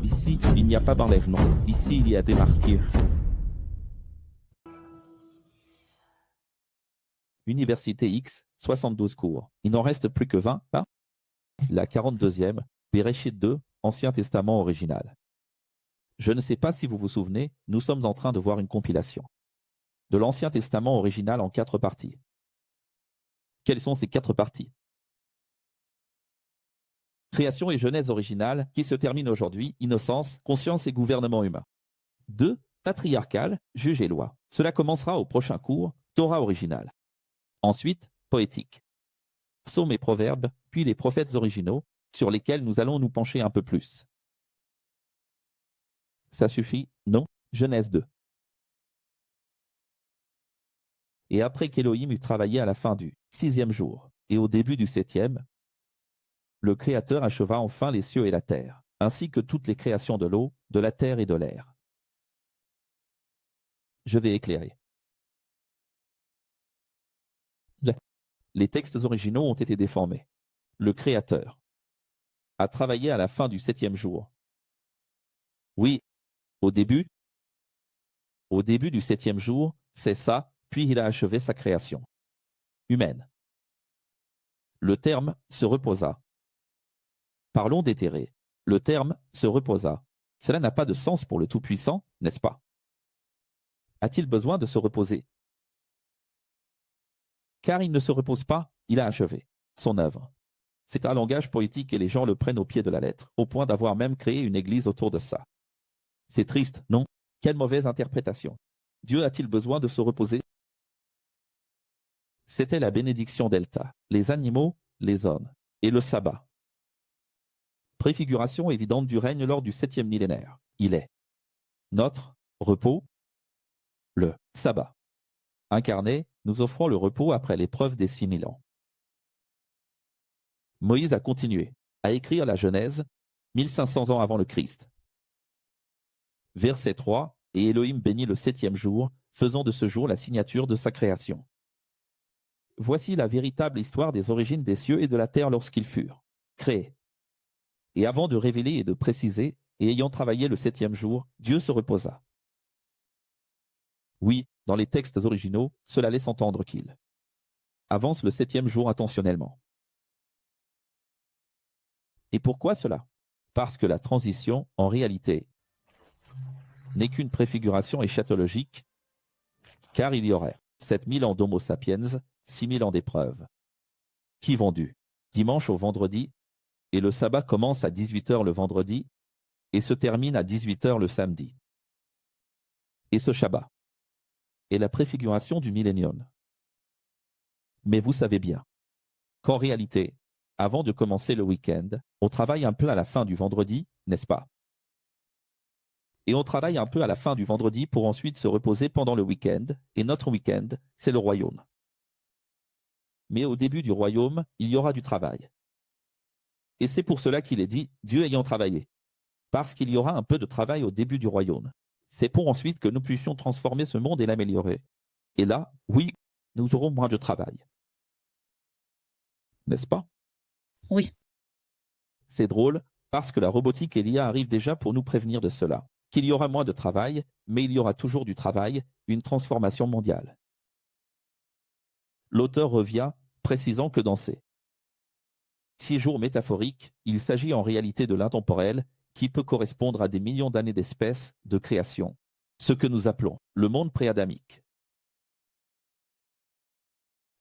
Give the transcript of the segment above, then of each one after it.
Ici, il n'y a pas d'enlèvement. Ici, il y a des martyrs. Université X, 72 cours. Il n'en reste plus que 20, pas? La 42e, Bereshit 2, Ancien Testament original. Je ne sais pas si vous vous souvenez, nous sommes en train de voir une compilation de l'Ancien Testament original en 4 parties. Quelles sont ces 4 parties? Création et Genèse originale, qui se termine aujourd'hui, innocence, conscience et gouvernement humain. 2. Patriarcal, juge et loi. Cela commencera au prochain cours, Torah originale. Ensuite, poétique. Psaumes et proverbes, puis les prophètes originaux, sur lesquels nous allons nous pencher un peu plus. Ça suffit? Non? Genèse 2. Et après qu'Élohim eut travaillé à la fin du 6e jour, et au début du 7e, le Créateur acheva enfin les cieux et la terre, ainsi que toutes les créations de l'eau, de la terre et de l'air. Je vais éclairer. Les textes originaux ont été déformés. Le Créateur a travaillé à la fin du 7e jour. Oui, au début du 7e jour, c'est ça, puis il a achevé sa création humaine. Le terme se reposa. Parlons d'éthéré. Le terme se reposa. Cela n'a pas de sens pour le Tout-Puissant, n'est-ce pas? A-t-il besoin de se reposer? Car il ne se repose pas, il a achevé son œuvre. C'est un langage poétique et les gens le prennent au pied de la lettre, au point d'avoir même créé une église autour de ça. C'est triste, non? Quelle mauvaise interprétation. Dieu a-t-il besoin de se reposer? C'était la bénédiction delta, les animaux, les hommes, et le sabbat. Préfiguration évidente du règne lors du 7e millénaire. Il est notre repos, le sabbat. Incarné, nous offrons le repos après l'épreuve des 6000 ans. Moïse a continué à écrire la Genèse 1500 ans avant le Christ. Verset 3, et Elohim bénit le 7e jour, faisant de ce jour la signature de sa création. Voici la véritable histoire des origines des cieux et de la terre lorsqu'ils furent créés. Et avant de révéler et de préciser, et ayant travaillé le 7e jour, Dieu se reposa. Oui, dans les textes originaux, cela laisse entendre qu'il avance le 7e jour intentionnellement. Et pourquoi cela? Parce que la transition, en réalité, n'est qu'une préfiguration eschatologique, car il y aurait 7000 ans d'Homo sapiens, 6000 ans d'épreuves, qui vont du dimanche au vendredi, et le sabbat commence à 18h le vendredi, et se termine à 18h le samedi. Et ce Shabbat est la préfiguration du millénium. Mais vous savez bien qu'en réalité, avant de commencer le week-end, on travaille un peu à la fin du vendredi, n'est-ce pas? Et on travaille un peu à la fin du vendredi pour ensuite se reposer pendant le week-end, et notre week-end, c'est le royaume. Mais au début du royaume, il y aura du travail. Et c'est pour cela qu'il est dit « Dieu ayant travaillé », parce qu'il y aura un peu de travail au début du royaume. C'est pour ensuite que nous puissions transformer ce monde et l'améliorer. Et là, oui, nous aurons moins de travail. N'est-ce pas? Oui. C'est drôle, parce que la robotique et l'IA arrivent déjà pour nous prévenir de cela. Qu'il y aura moins de travail, mais il y aura toujours du travail, une transformation mondiale. L'auteur revient, précisant que dans ces 6 jours métaphoriques, il s'agit en réalité de l'intemporel, qui peut correspondre à des millions d'années d'espèces, de création, ce que nous appelons le monde préadamique.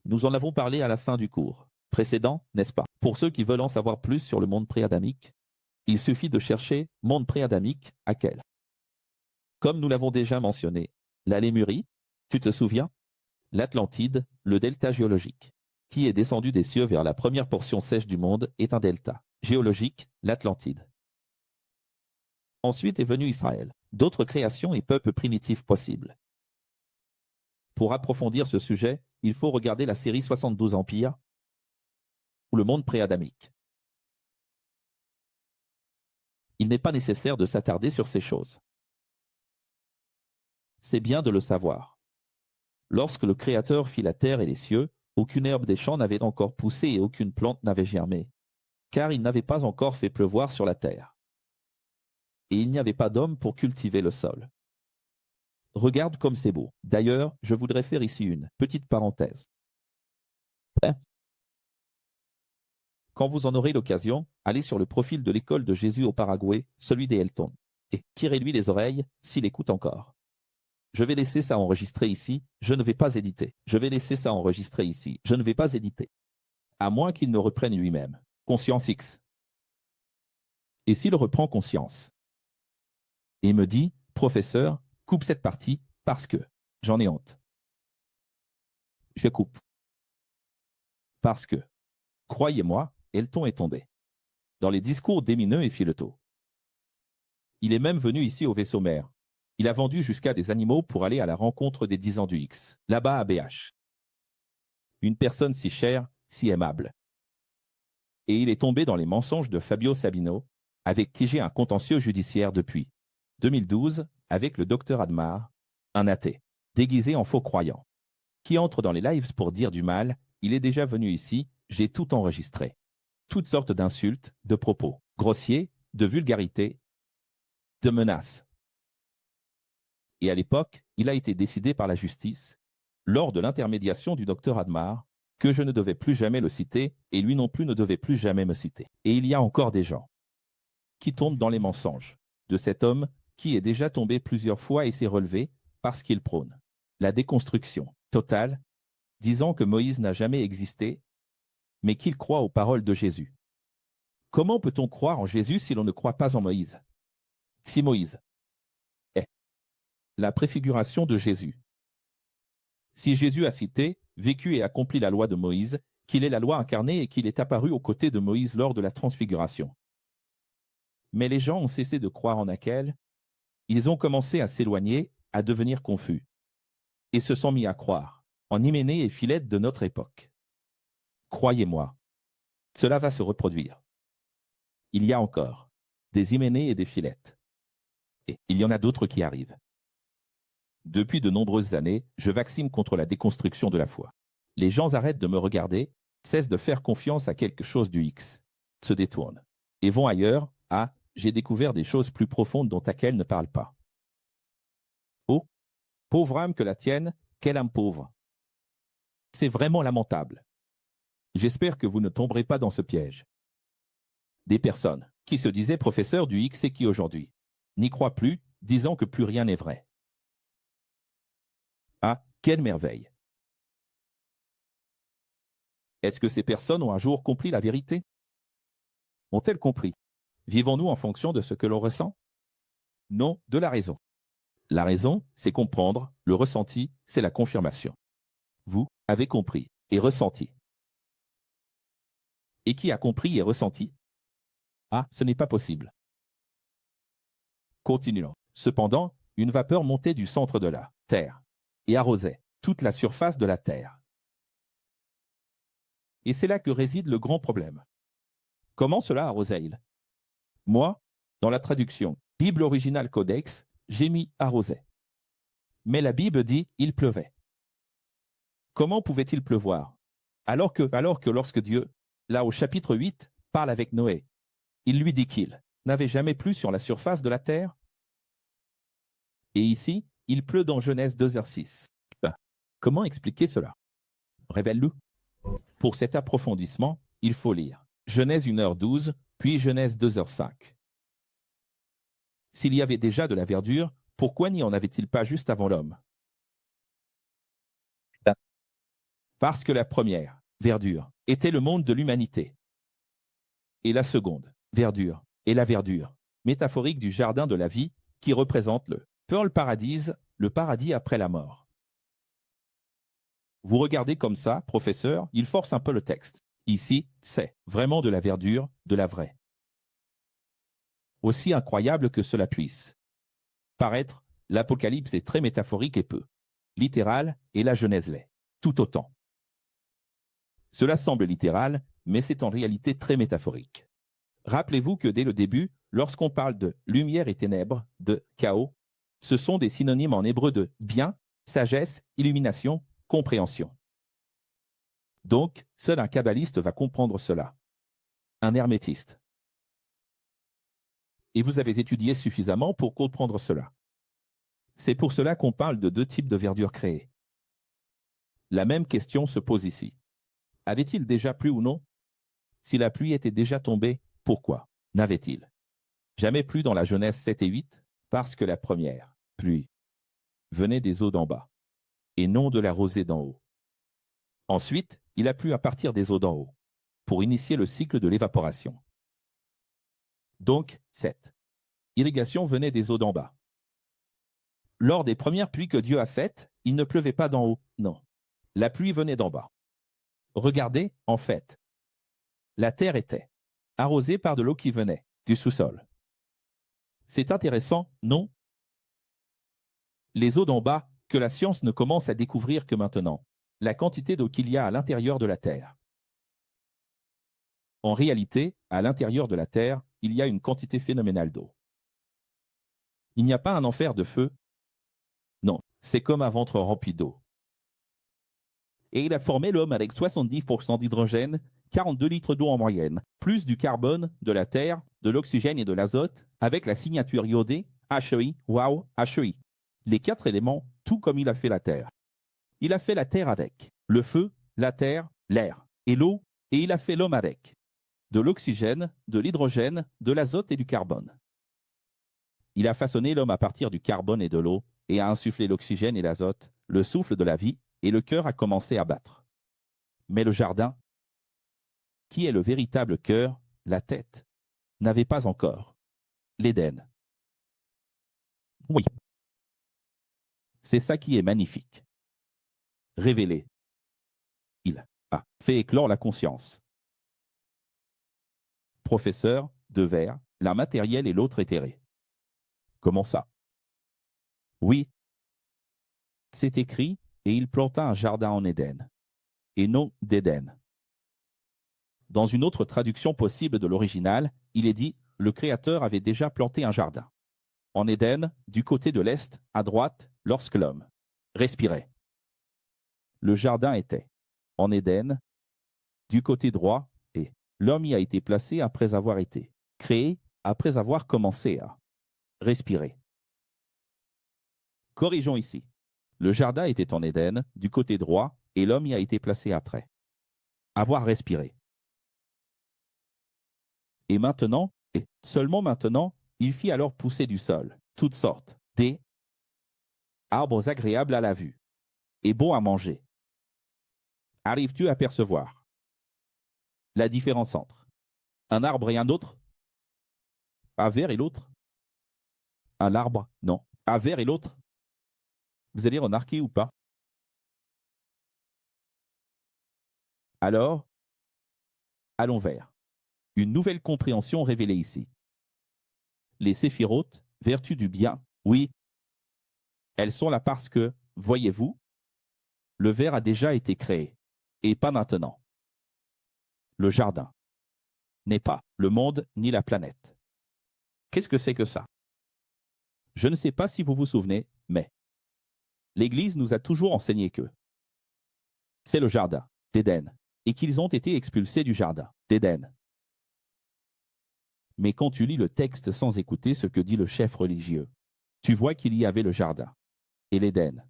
Nous en avons parlé à la fin du cours précédent, n'est-ce pas? Pour ceux qui veulent en savoir plus sur le monde préadamique, il suffit de chercher monde préadamique à quel? Comme nous l'avons déjà mentionné, la Lémurie, tu te souviens? L'Atlantide, le delta géologique, qui est descendu des cieux vers la première portion sèche du monde, est un delta géologique, l'Atlantide. Ensuite est venu Israël, d'autres créations et peuples primitifs possibles. Pour approfondir ce sujet, il faut regarder la série 72 empires ou le monde préadamique. Il n'est pas nécessaire de s'attarder sur ces choses. C'est bien de le savoir. Lorsque le Créateur fit la terre et les cieux, aucune herbe des champs n'avait encore poussé et aucune plante n'avait germé, car il n'avait pas encore fait pleuvoir sur la terre. et il n'y avait pas d'homme pour cultiver le sol. Regarde comme c'est beau. D'ailleurs, je voudrais faire ici une petite parenthèse. Quand vous en aurez l'occasion, allez sur le profil de l'école de Jésus au Paraguay, celui des Elton, et tirez-lui les oreilles s'il écoute encore. Je vais laisser ça enregistrer ici, je ne vais pas éditer. Je vais laisser ça enregistrer ici, je ne vais pas éditer. À moins qu'il ne reprenne lui-même. Conscience X. Et s'il reprend conscience et me dit, professeur, coupe cette partie parce que j'en ai honte. Je coupe. Parce que, croyez-moi, Elton est tombé dans les discours d'émineux et fileteaux. Il est même venu ici au vaisseau mère. Il a vendu jusqu'à des animaux pour aller à la rencontre des 10 ans du X, là-bas à BH. Une personne si chère, si aimable. Et il est tombé dans les mensonges de Fabio Sabino, avec qui j'ai un contentieux judiciaire depuis 2012, avec le docteur Admar, un athée, déguisé en faux croyant, qui entre dans les lives pour dire du mal. Il est déjà venu ici, j'ai tout enregistré. Toutes sortes d'insultes, de propos grossiers, de vulgarités, de menaces. Et à l'époque, il a été décidé par la justice, lors de l'intermédiation du docteur Admar, que je ne devais plus jamais le citer, et lui non plus ne devait plus jamais me citer. Et il y a encore des gens qui tombent dans les mensonges de cet homme qui est déjà tombé plusieurs fois et s'est relevé parce qu'il prône la déconstruction totale, disant que Moïse n'a jamais existé, mais qu'il croit aux paroles de Jésus. Comment peut-on croire en Jésus si l'on ne croit pas en Moïse? Si Moïse est la préfiguration de Jésus, si Jésus a cité, vécu et accompli la loi de Moïse, qu'il est la loi incarnée et qu'il est apparu aux côtés de Moïse lors de la transfiguration. Mais les gens ont cessé de croire en laquelle, ils ont commencé à s'éloigner, à devenir confus, et se sont mis à croire en Hyménée et Philette de notre époque. Croyez-moi, cela va se reproduire. Il y a encore des Hyménée et des Philette. Et il y en a d'autres qui arrivent. Depuis de nombreuses années, je vaccine contre la déconstruction de la foi. Les gens arrêtent de me regarder, cessent de faire confiance à quelque chose du X, se détournent, et vont ailleurs. Ah, j'ai découvert des choses plus profondes dont laquelle ne parle pas. Oh, pauvre âme que la tienne, quelle âme pauvre. C'est vraiment lamentable. J'espère que vous ne tomberez pas dans ce piège. Des personnes qui se disaient professeurs du X et qui aujourd'hui n'y croient plus, disant que plus rien n'est vrai. Ah, quelle merveille! Est-ce que ces personnes ont un jour compris la vérité? Ont-elles compris? Vivons-nous en fonction de ce que l'on ressent? Non, de la raison. La raison, c'est comprendre, le ressenti, c'est la confirmation. Vous avez compris et ressenti. Et qui a compris et ressenti? Ah, ce n'est pas possible. Continuons. Cependant, une vapeur montait du centre de la Terre et arrosait toute la surface de la Terre. Et c'est là que réside le grand problème. Comment cela arrosait-il? Moi, dans la traduction Bible originale Codex, j'ai mis arrosait. Mais la Bible dit il pleuvait. Comment pouvait-il pleuvoir? Alors que lorsque Dieu, là au chapitre 8, parle avec Noé, il lui dit qu'il n'avait jamais plu sur la surface de la terre. Et ici, il pleut dans Genèse 2h6. Comment expliquer cela? Révèle-le. Pour cet approfondissement, il faut lire Genèse 1h12, puis Genèse 2h5. S'il y avait déjà de la verdure, pourquoi n'y en avait-il pas juste avant l'homme? Parce que la première, verdure, était le monde de l'humanité. Et la seconde, verdure, est la verdure, métaphorique du jardin de la vie, qui représente le Pearl Paradise, le paradis après la mort. Vous regardez comme ça, professeur, il force un peu le texte. Ici, c'est vraiment de la verdure, de la vraie. Aussi incroyable que cela puisse paraître, l'Apocalypse est très métaphorique et peu littéral, et la Genèse l'est, tout autant. Cela semble littéral, mais c'est en réalité très métaphorique. Rappelez-vous que dès le début, lorsqu'on parle de lumière et ténèbres, de chaos, ce sont des synonymes en hébreu de bien, sagesse, illumination, compréhension. Donc, seul un kabbaliste va comprendre cela. Un hermétiste. Et vous avez étudié suffisamment pour comprendre cela. C'est pour cela qu'on parle de deux types de verdure créée. La même question se pose ici. Avait-il déjà plu ou non? Si la pluie était déjà tombée, pourquoi n'avait-il jamais plu dans la Genèse 7 et 8? Parce que la première pluie venait des eaux d'en bas, et non de la rosée d'en haut. Ensuite, il a plu à partir des eaux d'en haut, pour initier le cycle de l'évaporation. Donc, cette irrigation venait des eaux d'en bas. Lors des premières pluies que Dieu a faites, il ne pleuvait pas d'en haut, non. La pluie venait d'en bas. Regardez, en fait, la terre était arrosée par de l'eau qui venait du sous-sol. C'est intéressant, non? Les eaux d'en bas, que la science ne commence à découvrir que maintenant, la quantité d'eau qu'il y a à l'intérieur de la Terre. En réalité, à l'intérieur de la Terre, il y a une quantité phénoménale d'eau. Il n'y a pas un enfer de feu. Non, c'est comme un ventre rempli d'eau. Et il a formé l'homme avec 70% d'hydrogène, 42 litres d'eau en moyenne, plus du carbone, de la terre, de l'oxygène et de l'azote, avec la signature iodée HEI, wow, HEI. Les 4 éléments, tout comme il a fait la terre. Il a fait la terre avec le feu, la terre, l'air et l'eau, et il a fait l'homme avec de l'oxygène, de l'hydrogène, de l'azote et du carbone. Il a façonné l'homme à partir du carbone et de l'eau, et a insufflé l'oxygène et l'azote, le souffle de la vie, et le cœur a commencé à battre. Mais le jardin, qui est le véritable cœur, la tête, n'avait pas encore l'Éden. Oui. C'est ça qui est magnifique. Révélé. Il a fait éclore la conscience. Professeur, deux vers, l'un matériel et l'autre éthéré. Comment ça? Oui. C'est écrit, et il planta un jardin en Éden, et non d'Éden. Dans une autre traduction possible de l'original, il est dit « Le Créateur avait déjà planté un jardin. » En Éden, du côté de l'Est, à droite, lorsque l'homme respirait. Le jardin était en Éden, du côté droit, et l'homme y a été placé après avoir été créé, après avoir commencé à respirer. Corrigeons ici. Le jardin était en Éden, du côté droit, et l'homme y a été placé après avoir respiré. Et maintenant, et seulement maintenant, il fit alors pousser du sol toutes sortes des arbres agréables à la vue et bons à manger. Arrives-tu à percevoir la différence entre un arbre et un autre? Un vert et l'autre? Un arbre? Non. Un vert et l'autre? Vous allez remarquer ou pas? Alors, allons vers une nouvelle compréhension révélée ici. Les séphirotes, vertus du bien, oui, elles sont là parce que, voyez-vous, le vert a déjà été créé, et pas maintenant. Le jardin n'est pas le monde ni la planète. Qu'est-ce que c'est que ça? Je ne sais pas si vous vous souvenez, mais l'Église nous a toujours enseigné que c'est le jardin d'Éden, et qu'ils ont été expulsés du jardin d'Éden. Mais quand tu lis le texte sans écouter ce que dit le chef religieux, tu vois qu'il y avait le jardin et l'Éden.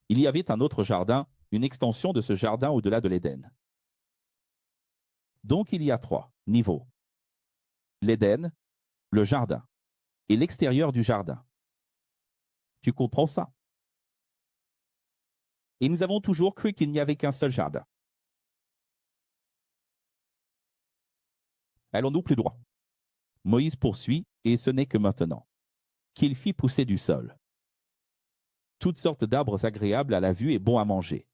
Il y avait un autre jardin, une extension de ce jardin au-delà de l'Éden. Donc il y a 3 niveaux. L'Éden, le jardin et l'extérieur du jardin. Tu comprends ça? Et nous avons toujours cru qu'il n'y avait qu'un seul jardin. Allons-nous plus droit? Moïse poursuit, et ce n'est que maintenant qu'il fit pousser du sol toutes sortes d'arbres agréables à la vue et bons à manger.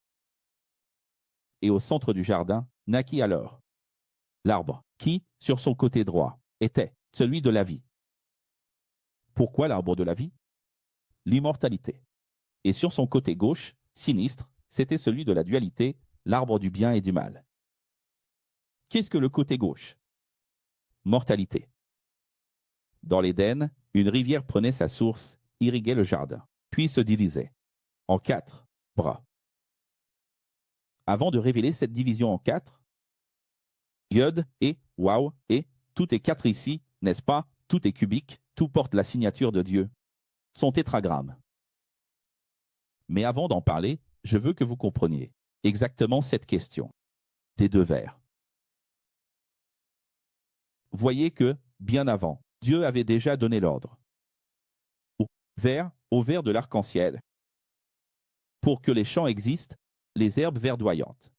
Et au centre du jardin naquit alors l'arbre qui, sur son côté droit, était celui de la vie. Pourquoi l'arbre de la vie? L'immortalité. Et sur son côté gauche, sinistre, c'était celui de la dualité, l'arbre du bien et du mal. Qu'est-ce que le côté gauche? Mortalité. Dans l'Éden, une rivière prenait sa source, irriguait le jardin, puis se divisait en 4 bras. Avant de révéler cette division en 4, Yod et Waw et Tout est 4 ici, n'est-ce pas? Tout est cubique, tout porte la signature de Dieu. Son tétragramme. Mais avant d'en parler, je veux que vous compreniez exactement cette question des deux vers. Voyez que, bien avant, Dieu avait déjà donné l'ordre au vert de l'arc-en-ciel, pour que les champs existent, les herbes verdoyantes.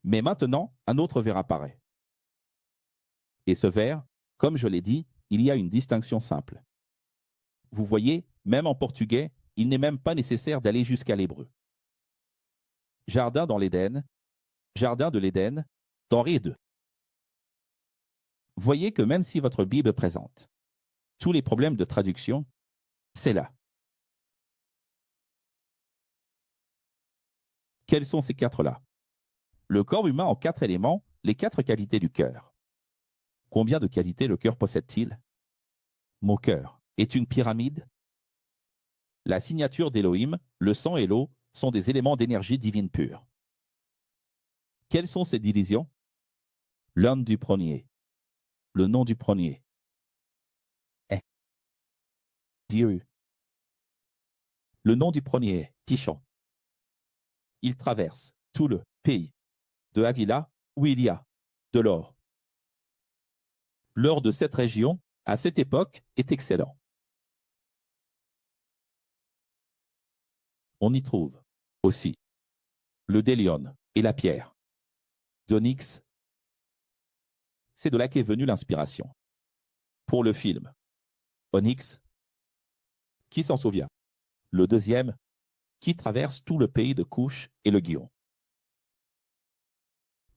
Mais maintenant, un autre ver apparaît. Et ce ver, comme je l'ai dit, il y a une distinction simple. Vous voyez, même en portugais, il n'est même pas nécessaire d'aller jusqu'à l'hébreu. Jardin dans l'Éden, jardin de l'Éden, denrée 2. Voyez que même si votre Bible présente tous les problèmes de traduction, c'est là. Quels sont ces 4-là? Le corps humain en 4 éléments, les 4 qualités du cœur. Combien de qualités le cœur possède-t-il? Mon cœur est une pyramide. La signature d'Élohim, le sang et l'eau sont des éléments d'énergie divine pure. Quelles sont ces divisions? L'homme du premier, le nom du premier est Dieu. Le nom du premier est Tishon. Il traverse tout le pays de Havila où il y a de l'or. L'or de cette région, à cette époque, est excellent. On y trouve aussi le délium et la pierre d'onyx. C'est de là qu'est venue l'inspiration pour le film Onyx. Qui s'en souvient? Le deuxième, qui traverse tout le pays de Couche et le Guion.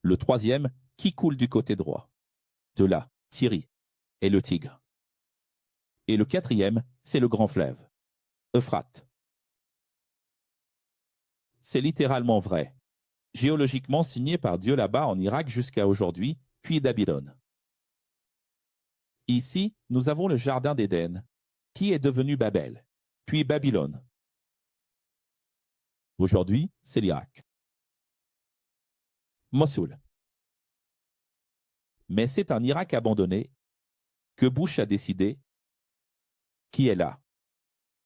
Le troisième, qui coule du côté droit. De là, Syrie et le Tigre. Et le quatrième, c'est le grand fleuve, Euphrate. C'est littéralement vrai. Géologiquement signé par Dieu là-bas en Irak jusqu'à aujourd'hui, puis Babylone. Ici, nous avons le jardin d'Éden, qui est devenu Babel, puis Babylone. Aujourd'hui, c'est l'Irak. Mossoul. Mais c'est un Irak abandonné que Bush a décidé qui est là,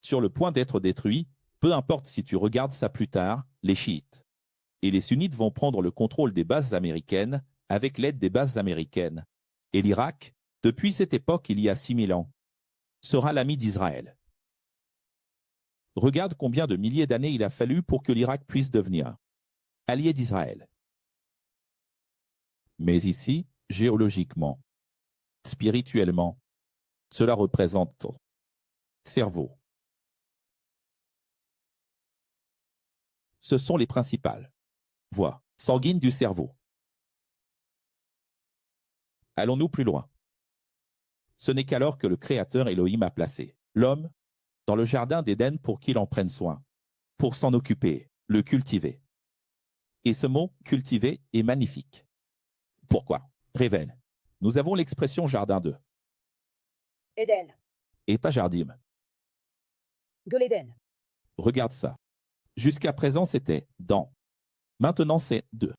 sur le point d'être détruit, peu importe si tu regardes ça plus tard, les chiites. Et les sunnites vont prendre le contrôle des bases américaines avec l'aide des bases américaines. Et l'Irak, depuis cette époque il y a 6000 ans, sera l'ami d'Israël. Regarde combien de milliers d'années il a fallu pour que l'Irak puisse devenir allié d'Israël. Mais ici, géologiquement, spirituellement, cela représente ton cerveau. Ce sont les principales voies sanguines du cerveau. Allons-nous plus loin? Ce n'est qu'alors que le Créateur Elohim a placé l'homme dans le jardin d'Éden pour qu'il en prenne soin, pour s'en occuper, le cultiver. Et ce mot « cultiver » est magnifique. Pourquoi? Révèle. Nous avons l'expression jardin de Éden, et pas jardim. de l'Éden, Regarde ça. Jusqu'à présent, c'était dans. Maintenant, c'est de.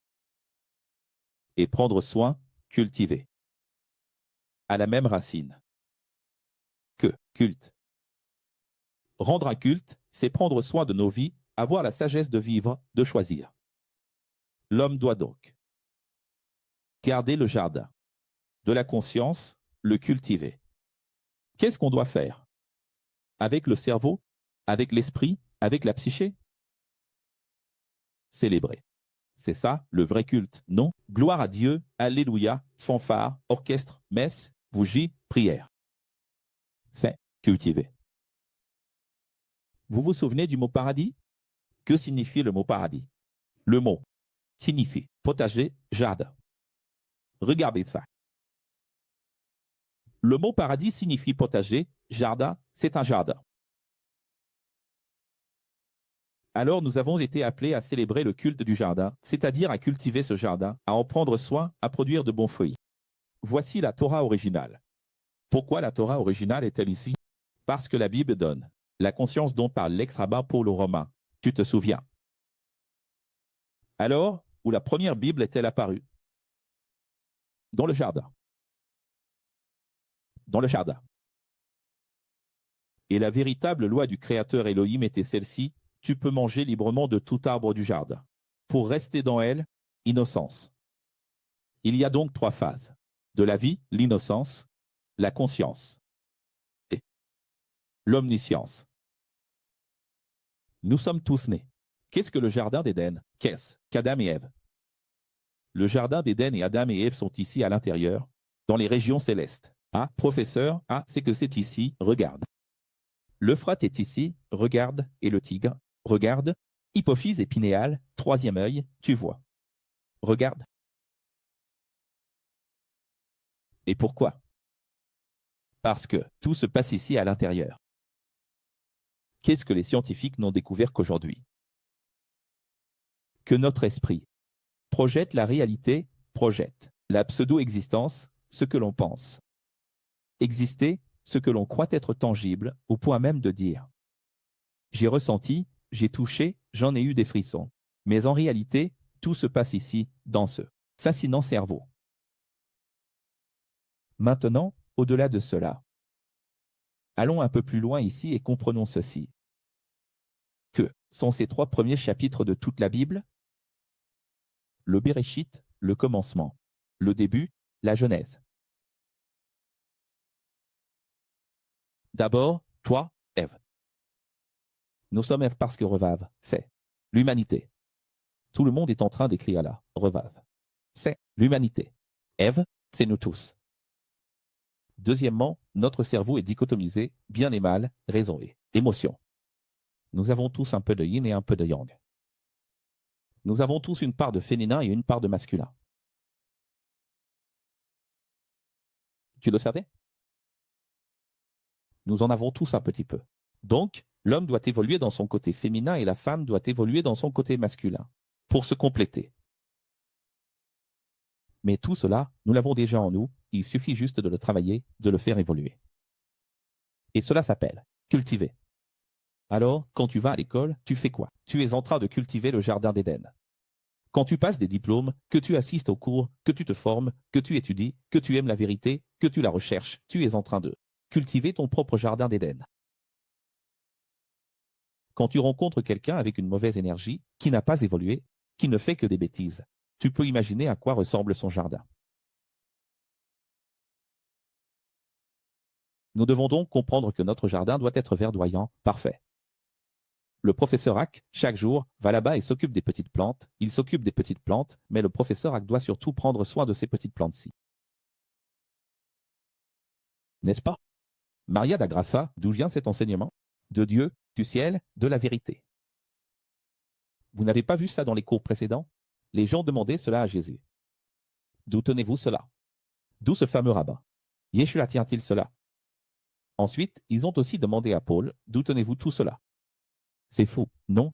Et prendre soin, cultiver. À la même racine que culte. Rendre un culte, c'est prendre soin de nos vies, avoir la sagesse de vivre, de choisir. L'homme doit donc garder le jardin de la conscience, le cultiver. Qu'est-ce qu'on doit faire? Avec le cerveau, avec l'esprit, avec la psyché? Célébrer. C'est ça, le vrai culte, non? Gloire à Dieu, alléluia, fanfare, orchestre, messe, bougie, prière. C'est cultiver. Vous vous souvenez du mot paradis? Que signifie le mot paradis? Le mot signifie potager, jardin. Regardez ça. Le mot paradis signifie potager, jardin, c'est un jardin. Alors nous avons été appelés à célébrer le culte du jardin, c'est-à-dire à cultiver ce jardin, à en prendre soin, à produire de bons fruits. Voici la Torah originale. Pourquoi la Torah originale est-elle ici? Parce que la Bible donne la conscience dont parle l'ex-rabbin Paul aux Romains. Tu te souviens? Alors, où la première Bible est-elle apparue? Dans le jardin. dans le jardin. Et la véritable loi du Créateur Elohim était celle-ci, tu peux manger librement de tout arbre du jardin. Pour rester dans elle, innocence. Il y a donc 3 phases. De la vie, l'innocence, la conscience et l'omniscience. Nous sommes tous nés. Qu'est-ce que le jardin d'Éden? Qu'est-ce qu'Adam et Ève? Le jardin d'Éden et Adam et Ève sont ici à l'intérieur, dans les régions célestes. Ah, professeur, c'est que c'est ici, regarde. L'Euphrate est ici, regarde, et le Tigre, regarde, hypophyse et pinéal, 3e œil, tu vois. Regarde. Et pourquoi? Parce que tout se passe ici à l'intérieur. Qu'est-ce que les scientifiques n'ont découvert qu'aujourd'hui? Que notre esprit projette la réalité, projette la pseudo-existence, ce que l'on pense. Exister, ce que l'on croit être tangible, au point même de dire. J'ai ressenti, j'ai touché, j'en ai eu des frissons. Mais en réalité, tout se passe ici, dans ce fascinant cerveau. Maintenant, au-delà de cela, allons un peu plus loin ici et comprenons ceci. Que sont ces 3 premiers chapitres de toute la Bible? Le Béréchit, le commencement. Le début, la Genèse. D'abord, toi, Ève. Nous sommes Ève parce que Revave, c'est l'humanité. Tout le monde est en train d'écrire là, Revave. C'est l'humanité. Ève, c'est nous tous. Deuxièmement, notre cerveau est dichotomisé, bien et mal, raison et émotion. Nous avons tous un peu de yin et un peu de yang. Nous avons tous une part de féminin et une part de masculin. Tu le savais? Nous en avons tous un petit peu. Donc, l'homme doit évoluer dans son côté féminin et la femme doit évoluer dans son côté masculin, pour se compléter. Mais tout cela, nous l'avons déjà en nous, il suffit juste de le travailler, de le faire évoluer. Et cela s'appelle cultiver. Alors, quand tu vas à l'école, tu fais quoi? Tu es en train de cultiver le jardin d'Éden. Quand tu passes des diplômes, que tu assistes aux cours, que tu te formes, que tu étudies, que tu aimes la vérité, que tu la recherches, tu es en train de cultiver ton propre jardin d'Éden. Quand tu rencontres quelqu'un avec une mauvaise énergie, qui n'a pas évolué, qui ne fait que des bêtises, tu peux imaginer à quoi ressemble son jardin. Nous devons donc comprendre que notre jardin doit être verdoyant, parfait. Le professeur Hack, chaque jour, va là-bas et s'occupe des petites plantes. Il s'occupe des petites plantes, mais le professeur Hack doit surtout prendre soin de ces petites plantes-ci. N'est-ce pas? Maria da Graça, d'où vient cet enseignement? De Dieu, du ciel, de la vérité. Vous n'avez pas vu ça dans les cours précédents? Les gens demandaient cela à Jésus. D'où tenez-vous cela? D'où ce fameux rabbin? Yeshua tient-il cela? Ensuite, ils ont aussi demandé à Paul, d'où tenez-vous tout cela? C'est faux, non?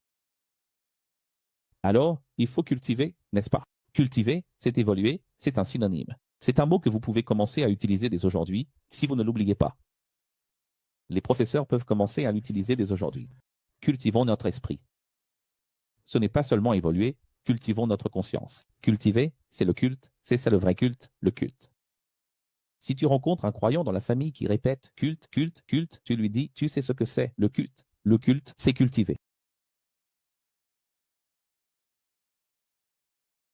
Alors, il faut cultiver, n'est-ce pas? Cultiver, c'est évoluer, c'est un synonyme. C'est un mot que vous pouvez commencer à utiliser dès aujourd'hui, si vous ne l'oubliez pas. Les professeurs peuvent commencer à l'utiliser dès aujourd'hui. Cultivons notre esprit. Ce n'est pas seulement évoluer, cultivons notre conscience. Cultiver, c'est le culte, c'est ça le vrai culte, le culte. Si tu rencontres un croyant dans la famille qui répète culte, culte, culte, tu lui dis, tu sais ce que c'est, le culte. Le culte, c'est cultiver.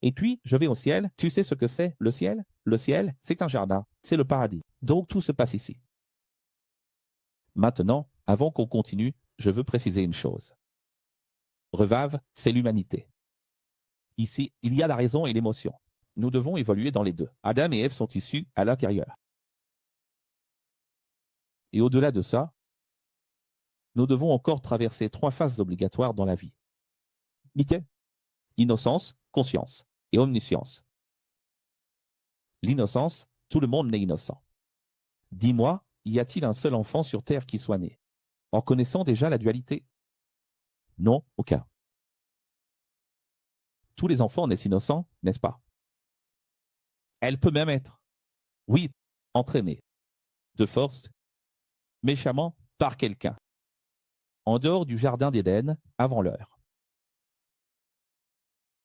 Et puis, je vais au ciel, tu sais ce que c'est, le ciel? Le ciel, c'est un jardin, c'est le paradis. Donc tout se passe ici. Maintenant, avant qu'on continue, je veux préciser une chose. Revave, c'est l'humanité. Ici, il y a la raison et l'émotion. Nous devons évoluer dans les deux. Adam et Ève sont issus à l'intérieur. Et au-delà de ça, nous devons encore traverser 3 phases obligatoires dans la vie. Nickel. Innocence, conscience et omniscience. L'innocence, tout le monde n'est innocent. Dis-moi, y a-t-il un seul enfant sur Terre qui soit né en connaissant déjà la dualité? Non, aucun. Tous les enfants naissent innocents, n'est-ce pas? Elle peut même être, oui, entraînée, de force, méchamment, par quelqu'un, en dehors du jardin d'Éden, avant l'heure.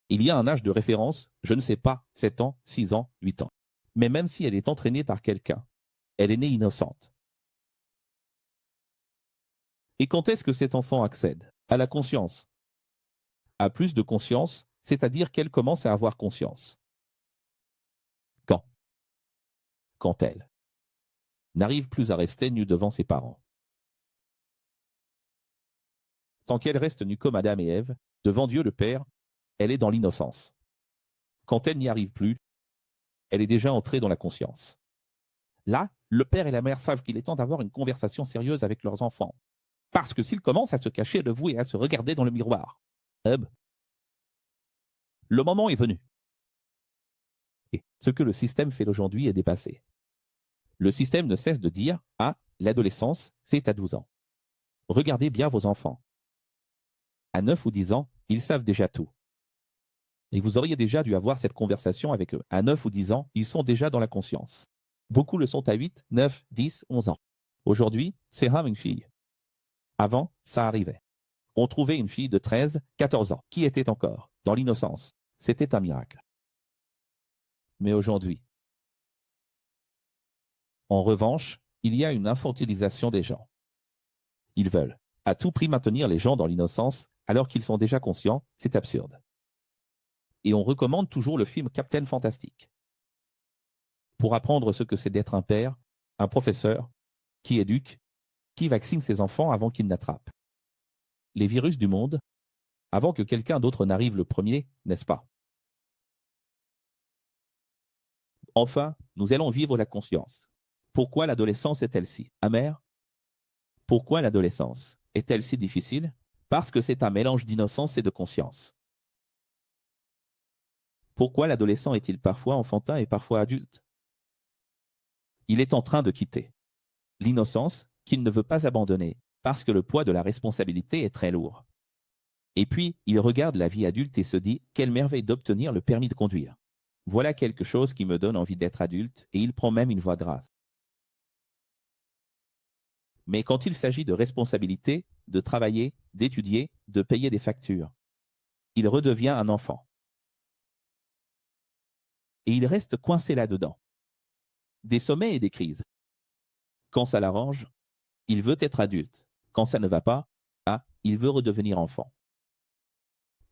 Il y a un âge de référence, je ne sais pas, 7 ans, 6 ans, 8 ans. Mais même si elle est entraînée par quelqu'un, Elle est née innocente. Et quand est-ce que cet enfant accède à la conscience? À plus de conscience, c'est-à-dire qu'elle commence à avoir conscience. Quand? Quand elle n'arrive plus à rester nue devant ses parents. Tant qu'elle reste nue comme Adam et Ève, devant Dieu le Père, elle est dans l'innocence. Quand elle n'y arrive plus, elle est déjà entrée dans la conscience. Là, le père et la mère savent qu'il est temps d'avoir une conversation sérieuse avec leurs enfants. Parce que s'ils commencent à se cacher de vous et à se regarder dans le miroir, le moment est venu. Et ce que le système fait aujourd'hui est dépassé. Le système ne cesse de dire « Ah, l'adolescence, c'est à 12 ans. Regardez bien vos enfants. À 9 ou 10 ans, ils savent déjà tout. Et vous auriez déjà dû avoir cette conversation avec eux. À 9 ou 10 ans, ils sont déjà dans la conscience. Beaucoup le sont à 8, 9, 10, 11 ans. Aujourd'hui, c'est rare une fille. Avant, ça arrivait. On trouvait une fille de 13, 14 ans, qui était encore dans l'innocence. C'était un miracle. Mais aujourd'hui, en revanche, il y a une infantilisation des gens. Ils veulent à tout prix maintenir les gens dans l'innocence alors qu'ils sont déjà conscients, c'est absurde. Et on recommande toujours le film Captain Fantastic pour apprendre ce que c'est d'être un père, un professeur, qui éduque, qui vaccine ses enfants avant qu'ils n'attrapent les virus du monde, avant que quelqu'un d'autre n'arrive le premier, n'est-ce pas? Enfin, nous allons vivre la conscience. Pourquoi l'adolescence est-elle si amère? Pourquoi l'adolescence est-elle si difficile? Parce que c'est un mélange d'innocence et de conscience. Pourquoi l'adolescent est-il parfois enfantin et parfois adulte? Il est en train de quitter l'innocence qu'il ne veut pas abandonner, parce que le poids de la responsabilité est très lourd. Et puis, il regarde la vie adulte et se dit « Quelle merveille d'obtenir le permis de conduire. Voilà quelque chose qui me donne envie d'être adulte » et il prend même une voie grave. Mais quand il s'agit de responsabilité, de travailler, d'étudier, de payer des factures, il redevient un enfant. Et il reste coincé là-dedans. Des sommets et des crises. Quand ça l'arrange, il veut être adulte. Quand ça ne va pas, il veut redevenir enfant.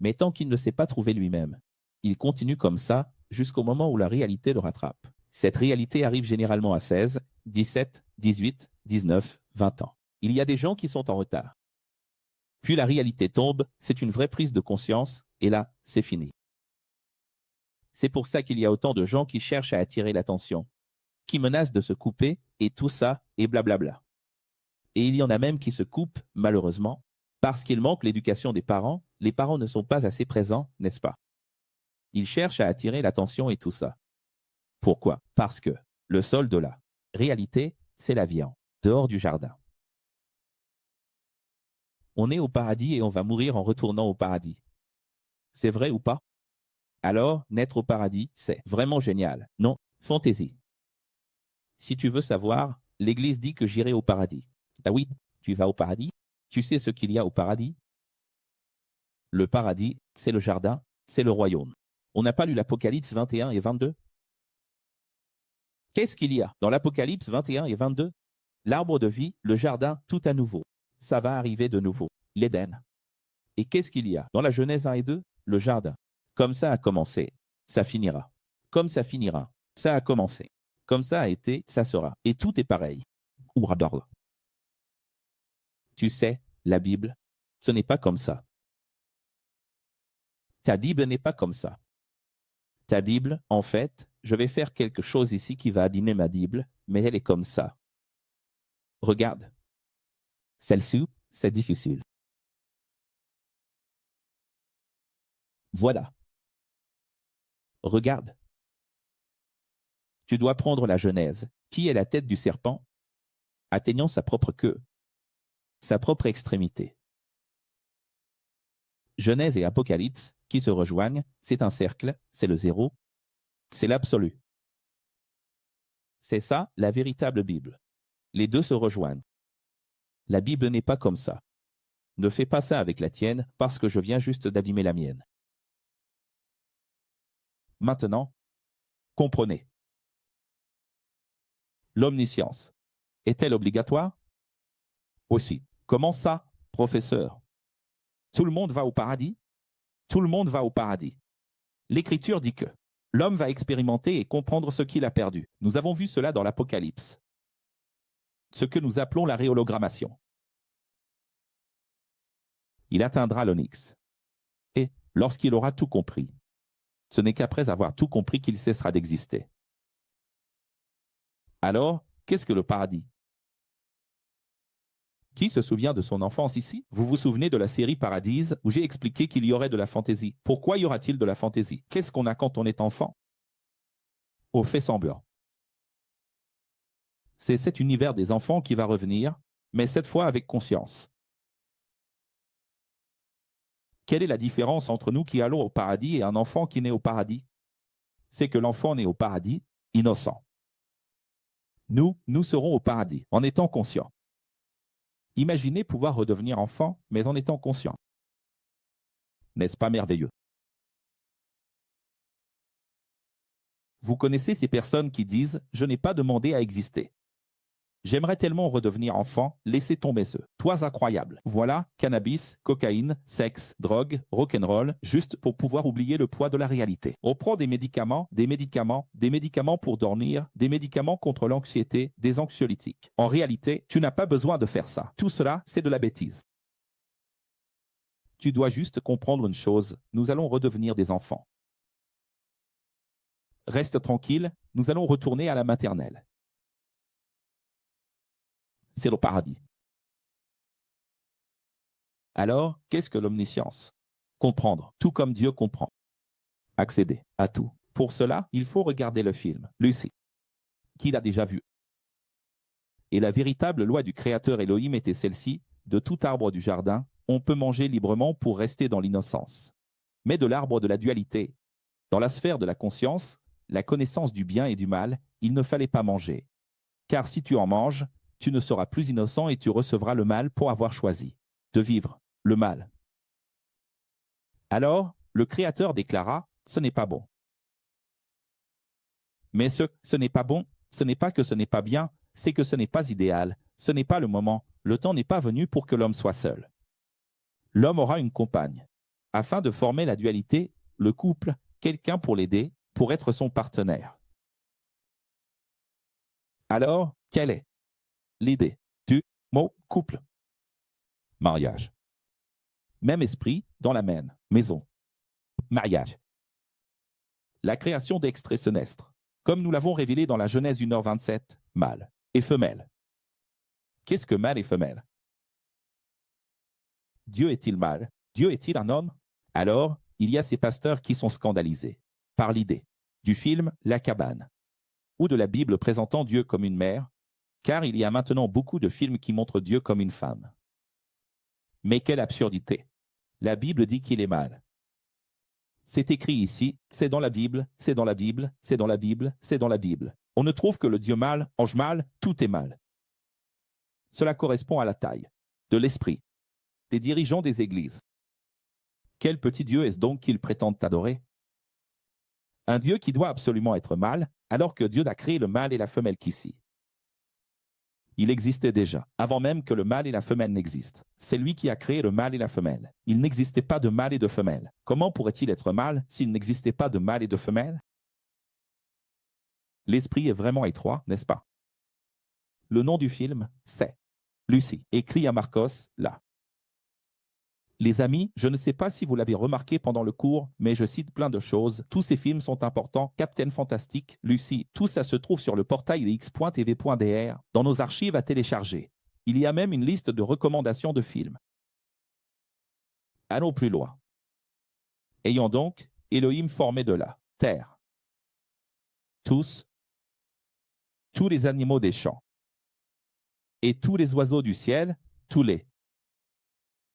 Mais tant qu'il ne s'est pas trouvé lui-même, il continue comme ça jusqu'au moment où la réalité le rattrape. Cette réalité arrive généralement à 16, 17, 18, 19, 20 ans. Il y a des gens qui sont en retard. Puis la réalité tombe, c'est une vraie prise de conscience, et là, c'est fini. C'est pour ça qu'il y a autant de gens qui cherchent à attirer l'attention, qui menacent de se couper, et tout ça, et blablabla. Et il y en a même qui se coupent, malheureusement, parce qu'il manque l'éducation des parents, les parents ne sont pas assez présents, n'est-ce pas? Ils cherchent à attirer l'attention et tout ça. Pourquoi? Parce que le sol de la réalité, c'est la vie en dehors du jardin. On est au paradis et on va mourir en retournant au paradis. C'est vrai ou pas? Alors, naître au paradis, c'est vraiment génial. Non, fantaisie. Si tu veux savoir, l'Église dit que j'irai au paradis. Ah oui, tu vas au paradis? Tu sais ce qu'il y a au paradis? Le paradis, c'est le jardin, c'est le royaume. On n'a pas lu l'Apocalypse 21 et 22? Qu'est-ce qu'il y a dans l'Apocalypse 21 et 22? L'arbre de vie, le jardin, tout à nouveau. Ça va arriver de nouveau. L'Éden. Et qu'est-ce qu'il y a dans la Genèse 1 et 2? Le jardin. Comme ça a commencé, ça finira. Comme ça finira, ça a commencé. Comme ça a été, ça sera. Et tout est pareil. Ourador. Tu sais, la Bible, ce n'est pas comme ça. Ta Bible n'est pas comme ça. Ta Bible, en fait, je vais faire quelque chose ici qui va abîmer ma Bible, mais elle est comme ça. Regarde. Celle-ci, c'est difficile. Voilà. Regarde. Tu dois prendre la Genèse, qui est la tête du serpent, atteignant sa propre queue, sa propre extrémité. Genèse et Apocalypse, qui se rejoignent, c'est un cercle, c'est le zéro, c'est l'absolu. C'est ça, la véritable Bible. Les deux se rejoignent. La Bible n'est pas comme ça. Ne fais pas ça avec la tienne, parce que je viens juste d'abîmer la mienne. Maintenant, comprenez. L'omniscience est-elle obligatoire? Aussi. Comment ça, professeur? Tout le monde va au paradis? Tout le monde va au paradis. L'Écriture dit que l'homme va expérimenter et comprendre ce qu'il a perdu. Nous avons vu cela dans l'Apocalypse. Ce que nous appelons la réhologrammation. Il atteindra l'onyx. Et, lorsqu'il aura tout compris, ce n'est qu'après avoir tout compris qu'il cessera d'exister. Alors, qu'est-ce que le paradis? Qui se souvient de son enfance ici? Vous vous souvenez de la série Paradise où j'ai expliqué qu'il y aurait de la fantaisie. Pourquoi y aura-t-il de la fantaisie? Qu'est-ce qu'on a quand on est enfant? Au fait semblant. C'est cet univers des enfants qui va revenir, mais cette fois avec conscience. Quelle est la différence entre nous qui allons au paradis et un enfant qui naît au paradis? C'est que l'enfant naît au paradis, innocent. Nous serons au paradis, en étant conscients. Imaginez pouvoir redevenir enfant, mais en étant conscient. N'est-ce pas merveilleux? Vous connaissez ces personnes qui disent « Je n'ai pas demandé à exister ». J'aimerais tellement redevenir enfant, laissez tomber ce. Toi incroyable. Voilà, cannabis, cocaïne, sexe, drogue, rock'n'roll, juste pour pouvoir oublier le poids de la réalité. On prend des médicaments pour dormir, des médicaments contre l'anxiété, des anxiolytiques. En réalité, tu n'as pas besoin de faire ça. Tout cela, c'est de la bêtise. Tu dois juste comprendre une chose, nous allons redevenir des enfants. Reste tranquille, nous allons retourner à la maternelle. C'est le paradis. Alors, qu'est-ce que l'omniscience? Comprendre, tout comme Dieu comprend. Accéder à tout. Pour cela, il faut regarder le film Lucie, qu'il a déjà vu. Et la véritable loi du Créateur Elohim était celle-ci, de tout arbre du jardin, on peut manger librement pour rester dans l'innocence. Mais de l'arbre de la dualité, dans la sphère de la conscience, la connaissance du bien et du mal, il ne fallait pas manger. Car si tu en manges, tu ne seras plus innocent et tu recevras le mal pour avoir choisi de vivre le mal. Alors, le Créateur déclara, ce n'est pas bon. Mais ce n'est pas bon, ce n'est pas que ce n'est pas bien, c'est que ce n'est pas idéal, ce n'est pas le moment, le temps n'est pas venu pour que l'homme soit seul. L'homme aura une compagne, afin de former la dualité, le couple, quelqu'un pour l'aider, pour être son partenaire. Alors, quelle est l'idée du mot couple? Mariage. Même esprit dans la même maison. Mariage. La création d'extrait senestre. Comme nous l'avons révélé dans la Genèse 1h27, mâle et femelle. Qu'est-ce que mâle et femelle? Dieu est-il mâle? Dieu est-il un homme? Alors, il y a ces pasteurs qui sont scandalisés par l'idée du film La Cabane ou de la Bible présentant Dieu comme une mère, car il y a maintenant beaucoup de films qui montrent Dieu comme une femme. Mais quelle absurdité! La Bible dit qu'il est mâle. C'est écrit ici, c'est dans la Bible, c'est dans la Bible, c'est dans la Bible, c'est dans la Bible. On ne trouve que le Dieu mâle, ange mâle, tout est mâle. Cela correspond à la taille de l'esprit des dirigeants des églises. Quel petit Dieu est-ce donc qu'ils prétendent adorer? Un Dieu qui doit absolument être mâle, alors que Dieu n'a créé le mâle et la femelle qu'ici. Il existait déjà, avant même que le mâle et la femelle n'existent. C'est lui qui a créé le mâle et la femelle. Il n'existait pas de mâle et de femelle. Comment pourrait-il être mâle s'il n'existait pas de mâle et de femelle? L'esprit est vraiment étroit, n'est-ce pas? Le nom du film, c'est Lucie, écrit à Marcos, là. Les amis, je ne sais pas si vous l'avez remarqué pendant le cours, mais je cite plein de choses. Tous ces films sont importants. Captain Fantastic, Lucie, tout ça se trouve sur le portail x.tv.dr, dans nos archives à télécharger. Il y a même une liste de recommandations de films. Allons plus loin. Ayant donc Elohim formé de la terre. Tous les animaux des champs. Et tous les oiseaux du ciel, tous les.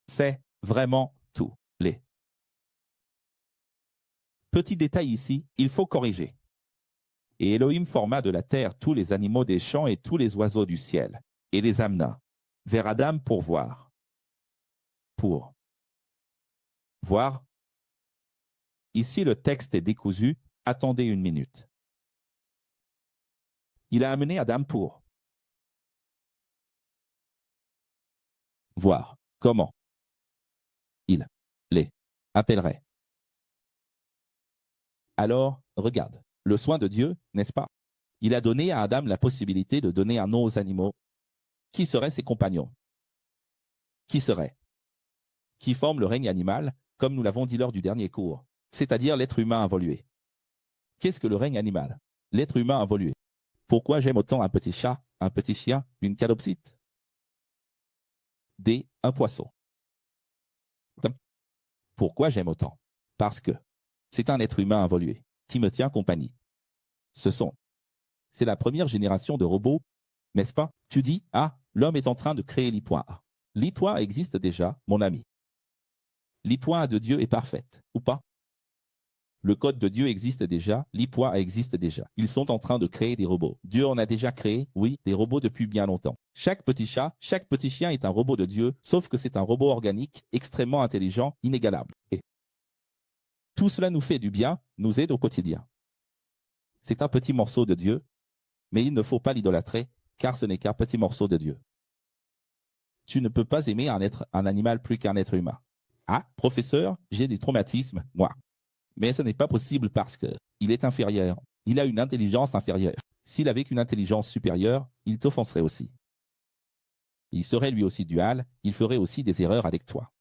C'est vraiment tous les. Petit détail ici, il faut corriger. Et Elohim forma de la terre tous les animaux des champs et tous les oiseaux du ciel, et les amena vers Adam pour voir. Pour voir. Ici le texte est décousu, attendez une minute. Il a amené Adam pour voir comment il les appellerait. Alors, regarde, le soin de Dieu, n'est-ce pas? Il a donné à Adam la possibilité de donner un nom aux animaux. Qui seraient ses compagnons? Qui seraient? Qui forment le règne animal, comme nous l'avons dit lors du dernier cours, c'est-à-dire l'être humain involué. Qu'est-ce que le règne animal? L'être humain involué. Pourquoi j'aime autant un petit chat, un petit chien, une calopsite? D. Un poisson. Pourquoi j'aime autant? Parce que c'est un être humain involué qui me tient compagnie. C'est la première génération de robots, n'est-ce pas? Tu dis, ah, l'homme est en train de créer l'I.A. L'I.A. existe déjà, mon ami. L'I.A. de Dieu est parfaite, ou pas? Le code de Dieu existe déjà, l'I.A. existe déjà. Ils sont en train de créer des robots. Dieu en a déjà créé, oui, des robots depuis bien longtemps. Chaque petit chat, chaque petit chien est un robot de Dieu, sauf que c'est un robot organique, extrêmement intelligent, inégalable. Et tout cela nous fait du bien, nous aide au quotidien. C'est un petit morceau de Dieu, mais il ne faut pas l'idolâtrer, car ce n'est qu'un petit morceau de Dieu. Tu ne peux pas aimer un animal plus qu'un être humain. Ah, professeur, j'ai des traumatismes, moi. Mais ce n'est pas possible parce que il est inférieur. Il a une intelligence inférieure. S'il avait une intelligence supérieure, il t'offenserait aussi. Il serait lui aussi dual, il ferait aussi des erreurs avec toi.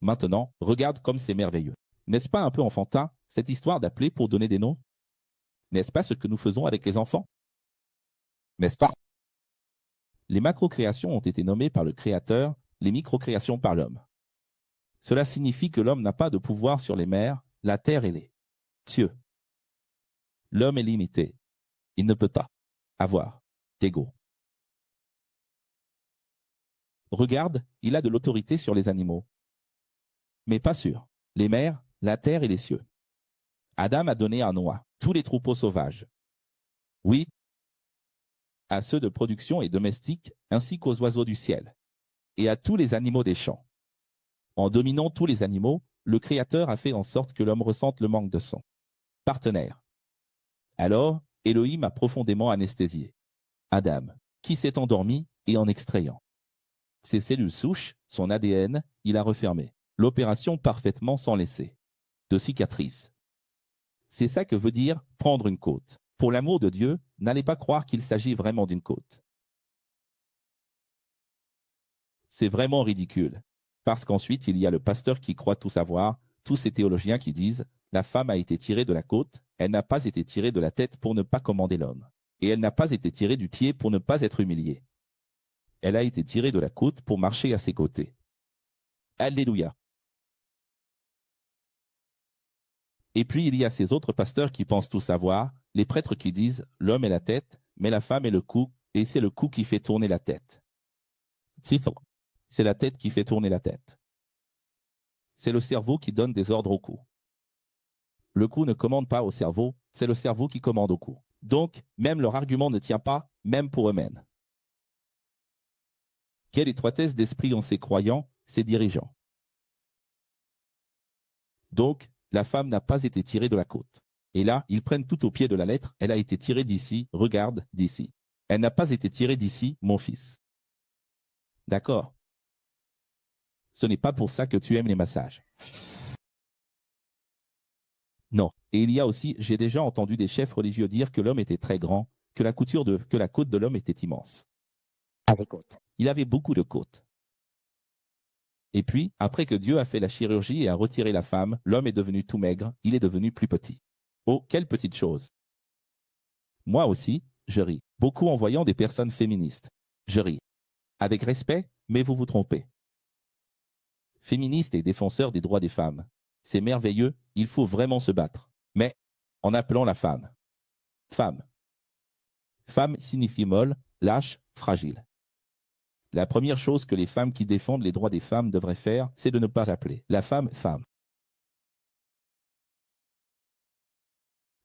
Maintenant, regarde comme c'est merveilleux. N'est-ce pas un peu enfantin, cette histoire d'appeler pour donner des noms? N'est-ce pas ce que nous faisons avec les enfants? N'est-ce pas? Les macrocréations ont été nommées par le Créateur, les microcréations par l'homme. Cela signifie que l'homme n'a pas de pouvoir sur les mers, la terre et les cieux. L'homme est limité. Il ne peut pas avoir d'ego. Regarde, il a de l'autorité sur les animaux. Mais pas sur les mers, la terre et les cieux. Adam a donné un nom à tous les troupeaux sauvages. Oui, à ceux de production et domestiques, ainsi qu'aux oiseaux du ciel, et à tous les animaux des champs. En dominant tous les animaux, le Créateur a fait en sorte que l'homme ressente le manque de son partenaire. Alors, Elohim a profondément anesthésié Adam, qui s'est endormi, et en extrayant ses cellules souches, son ADN, il a refermé l'opération parfaitement sans laisser de cicatrices. C'est ça que veut dire prendre une côte. Pour l'amour de Dieu, n'allez pas croire qu'il s'agit vraiment d'une côte. C'est vraiment ridicule. Parce qu'ensuite, il y a le pasteur qui croit tout savoir, tous ces théologiens qui disent « La femme a été tirée de la côte, elle n'a pas été tirée de la tête pour ne pas commander l'homme. Et elle n'a pas été tirée du pied pour ne pas être humiliée. Elle a été tirée de la côte pour marcher à ses côtés. » Alléluia. Et puis il y a ces autres pasteurs qui pensent tout savoir, les prêtres qui disent « L'homme est la tête, mais la femme est le cou, et c'est le cou qui fait tourner la tête. » C'est faux. C'est la tête qui fait tourner la tête. C'est le cerveau qui donne des ordres au cou. Le cou ne commande pas au cerveau, c'est le cerveau qui commande au cou. Donc, même leur argument ne tient pas, même pour eux-mêmes. Quelle étroitesse d'esprit ont ces croyants, ces dirigeants. Donc, la femme n'a pas été tirée de la côte. Et là, ils prennent tout au pied de la lettre, elle a été tirée d'ici, regarde, d'ici. Elle n'a pas été tirée d'ici, mon fils. D'accord. Ce n'est pas pour ça que tu aimes les massages. Non. Et il y a aussi, j'ai déjà entendu des chefs religieux dire que l'homme était très grand, que la côte de l'homme était immense. Avec côte. Il avait beaucoup de côtes. Et puis, après que Dieu a fait la chirurgie et a retiré la femme, l'homme est devenu tout maigre, il est devenu plus petit. Oh, quelle petite chose. Moi aussi, je ris, beaucoup en voyant des personnes féministes. Je ris. Avec respect, mais vous vous trompez. Féministes et défenseurs des droits des femmes. C'est merveilleux, il faut vraiment se battre. Mais, en appelant la femme. Femme. Femme signifie molle, lâche, fragile. La première chose que les femmes qui défendent les droits des femmes devraient faire, c'est de ne pas appeler la femme femme.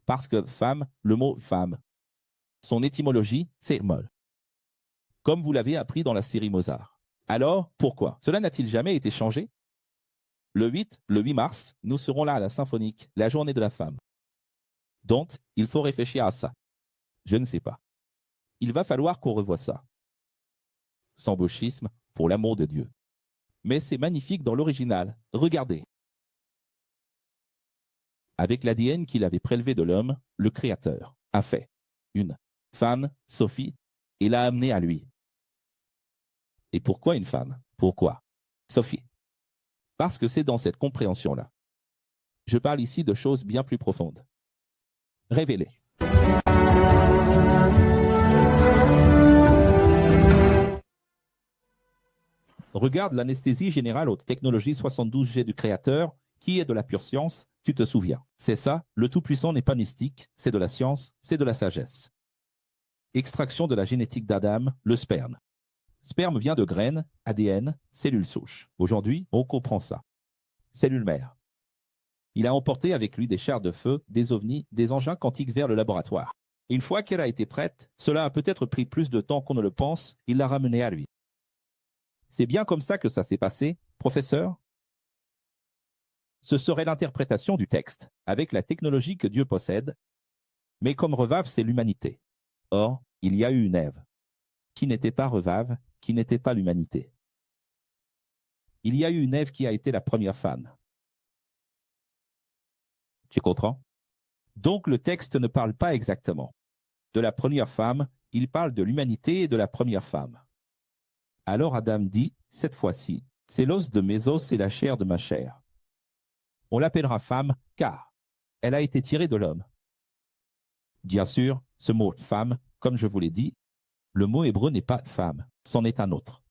Parce que femme, le mot femme, son étymologie, c'est molle. Comme vous l'avez appris dans la série Mozart. Alors, pourquoi? Cela n'a-t-il jamais été changé? Le 8 mars, nous serons là à la Symphonique, la journée de la femme. Donc, il faut réfléchir à ça. Je ne sais pas. Il va falloir qu'on revoie ça. Sans gauchisme, pour l'amour de Dieu. Mais c'est magnifique dans l'original. Regardez. Avec l'ADN qu'il avait prélevé de l'homme, le Créateur a fait une femme, Sophie, et l'a amenée à lui. Et pourquoi une femme? Pourquoi Sophie? Parce que c'est dans cette compréhension-là. Je parle ici de choses bien plus profondes. Révélées. Regarde l'anesthésie générale haute technologie 72G du Créateur, qui est de la pure science, tu te souviens. C'est ça, le Tout-Puissant n'est pas mystique, c'est de la science, c'est de la sagesse. Extraction de la génétique d'Adam, le sperme. Sperme vient de graines, ADN, cellules souches. Aujourd'hui, on comprend ça. Cellule mère. Il a emporté avec lui des chars de feu, des ovnis, des engins quantiques vers le laboratoire. Une fois qu'elle a été prête, cela a peut-être pris plus de temps qu'on ne le pense, il l'a ramenée à lui. C'est bien comme ça que ça s'est passé, professeur? Ce serait l'interprétation du texte, avec la technologie que Dieu possède, mais comme Revave, c'est l'humanité. Or, il y a eu une Ève, qui n'était pas Revave, qui n'était pas l'humanité. Il y a eu une Ève qui a été la première femme. Tu comprends? Donc le texte ne parle pas exactement de la première femme, il parle de l'humanité et de la première femme. Alors Adam dit, cette fois-ci, c'est l'os de mes os et la chair de ma chair. On l'appellera femme car elle a été tirée de l'homme. Bien sûr, ce mot femme, comme je vous l'ai dit, le mot hébreu n'est pas femme, c'en est un autre.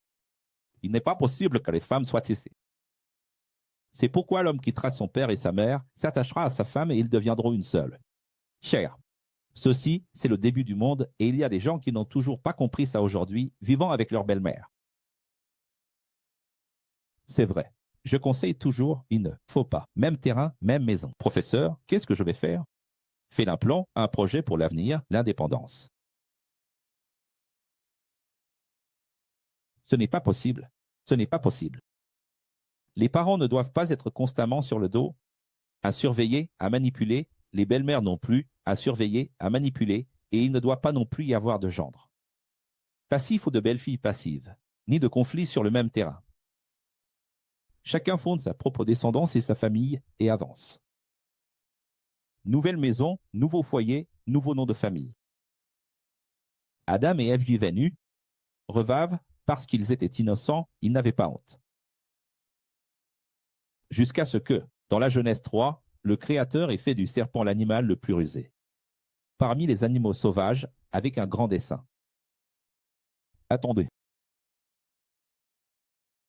Il n'est pas possible que les femmes soient tissées. C'est pourquoi l'homme quittera son père et sa mère, s'attachera à sa femme et ils deviendront une seule. Chair. Ceci, c'est le début du monde et il y a des gens qui n'ont toujours pas compris ça aujourd'hui, vivant avec leur belle-mère. C'est vrai. Je conseille toujours, il ne faut pas. Même terrain, même maison. Professeur, qu'est-ce que je vais faire? Fais un plan, un projet pour l'avenir, l'indépendance. Ce n'est pas possible. Ce n'est pas possible. Les parents ne doivent pas être constamment sur le dos, à surveiller, à manipuler, les belles-mères non plus, à surveiller, à manipuler, et il ne doit pas non plus y avoir de gendre. Passif ou de belles-filles passives, ni de conflits sur le même terrain. Chacun fonde sa propre descendance et sa famille et avance. Nouvelle maison, nouveau foyer, nouveau nom de famille. Adam et Ève vivaient nus, Revave, parce qu'ils étaient innocents, ils n'avaient pas honte. Jusqu'à ce que, dans la Genèse 3, le Créateur ait fait du serpent l'animal le plus rusé. Parmi les animaux sauvages, avec un grand dessein. Attendez.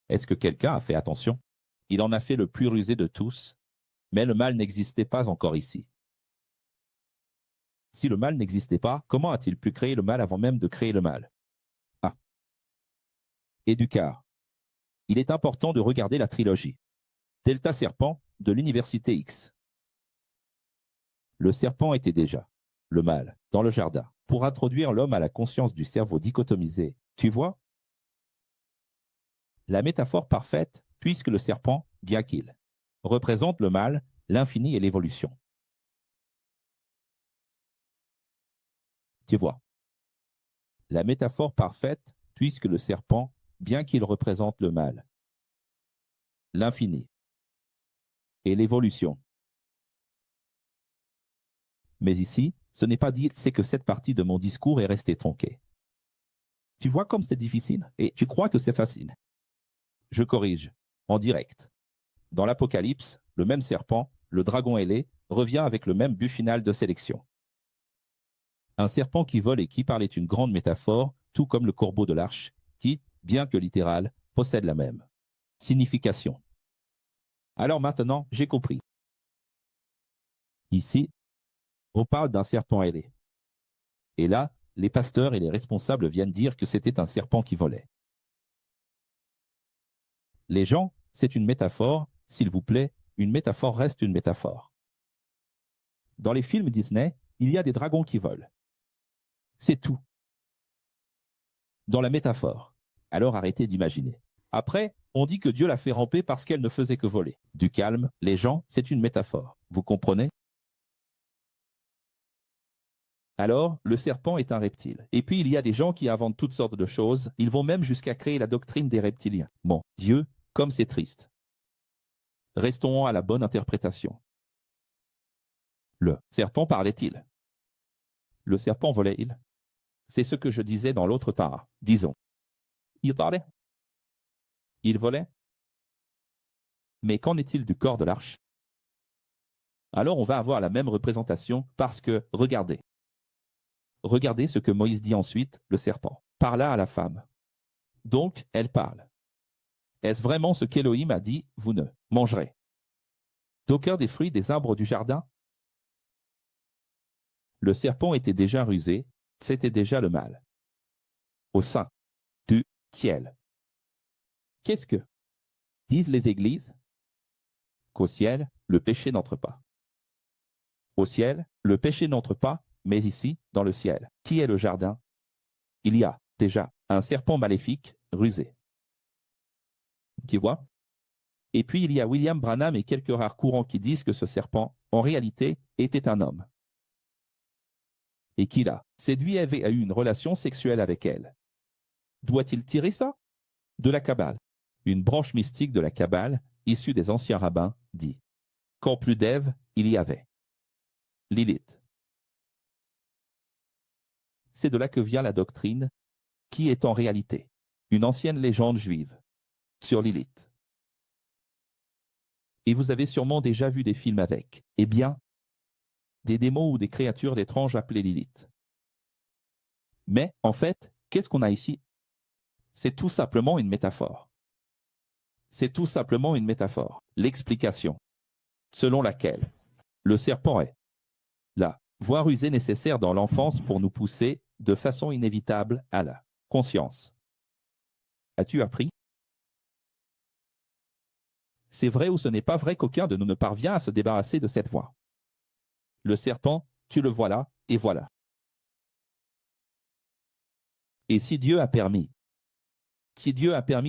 Est-ce que quelqu'un a fait attention? Il en a fait le plus rusé de tous, mais le mal n'existait pas encore ici. Si le mal n'existait pas, comment a-t-il pu créer le mal avant même de créer le mal? Ah. Et du quart. Il est important de regarder la trilogie. Delta Serpent de l'Université X. Le serpent était déjà, le mal, dans le jardin, pour introduire l'homme à la conscience du cerveau dichotomisé. Tu vois? La métaphore parfaite, puisque le serpent, bien qu'il représente le mal, l'infini et l'évolution. Tu vois? La métaphore parfaite, puisque le serpent, bien qu'il représente le mal, l'infini et l'évolution. Mais ici, ce n'est pas dit, c'est que cette partie de mon discours est restée tronquée. Tu vois comme c'est difficile et tu crois que c'est facile. Je corrige, en direct. Dans l'Apocalypse, le même serpent, le dragon ailé, revient avec le même but final de sélection. Un serpent qui vole et qui parle est une grande métaphore, tout comme le corbeau de l'arche, qui, bien que littéral, possède la même signification. Alors maintenant, j'ai compris. Ici, on parle d'un serpent ailé. Et là, les pasteurs et les responsables viennent dire que c'était un serpent qui volait. Les gens, c'est une métaphore, s'il vous plaît, une métaphore reste une métaphore. Dans les films Disney, il y a des dragons qui volent. C'est tout. Dans la métaphore. Alors arrêtez d'imaginer. Après, on dit que Dieu l'a fait ramper parce qu'elle ne faisait que voler. Du calme, les gens, c'est une métaphore. Vous comprenez? Alors, le serpent est un reptile. Et puis, il y a des gens qui inventent toutes sortes de choses. Ils vont même jusqu'à créer la doctrine des reptiliens. Bon, Dieu, comme c'est triste. Restons à la bonne interprétation. Le serpent parlait-il? Le serpent volait-il? C'est ce que je disais dans l'autre para. Disons. Il parlait? Il volait? Mais qu'en est-il du corps de l'arche? Alors on va avoir la même représentation parce que, regardez. Regardez ce que Moïse dit ensuite, le serpent parla à la femme. Donc, elle parle. Est-ce vraiment ce qu'Élohim a dit, vous ne mangerez d'aucun des fruits des arbres du jardin? Le serpent était déjà rusé, c'était déjà le mal. Au sein du ciel. Qu'est-ce que disent les églises? Qu'au ciel, le péché n'entre pas. Au ciel, le péché n'entre pas, mais ici, dans le ciel, qui est le jardin? Il y a déjà un serpent maléfique, rusé. Tu vois? Et puis il y a William Branham et quelques rares courants qui disent que ce serpent, en réalité, était un homme. Et qu'il a séduit Ève et a eu une relation sexuelle avec elle. Doit-il tirer ça? De la Kabbale. Une branche mystique de la Kabbale, issue des anciens rabbins, dit qu'en plus d'Ève, il y avait Lilith. C'est de là que vient la doctrine, qui est en réalité une ancienne légende juive sur Lilith. Et vous avez sûrement déjà vu des films avec, eh bien, des démons ou des créatures étranges appelées Lilith. Mais, en fait, qu'est-ce qu'on a ici? C'est tout simplement une métaphore. C'est tout simplement une métaphore. L'explication, selon laquelle le serpent est la voie rusée nécessaire dans l'enfance pour nous pousser, de façon inévitable, à la conscience. As-tu appris? C'est vrai ou ce n'est pas vrai qu'aucun de nous ne parvient à se débarrasser de cette voie. Le serpent, tu le vois là, et voilà. Et si Dieu a permis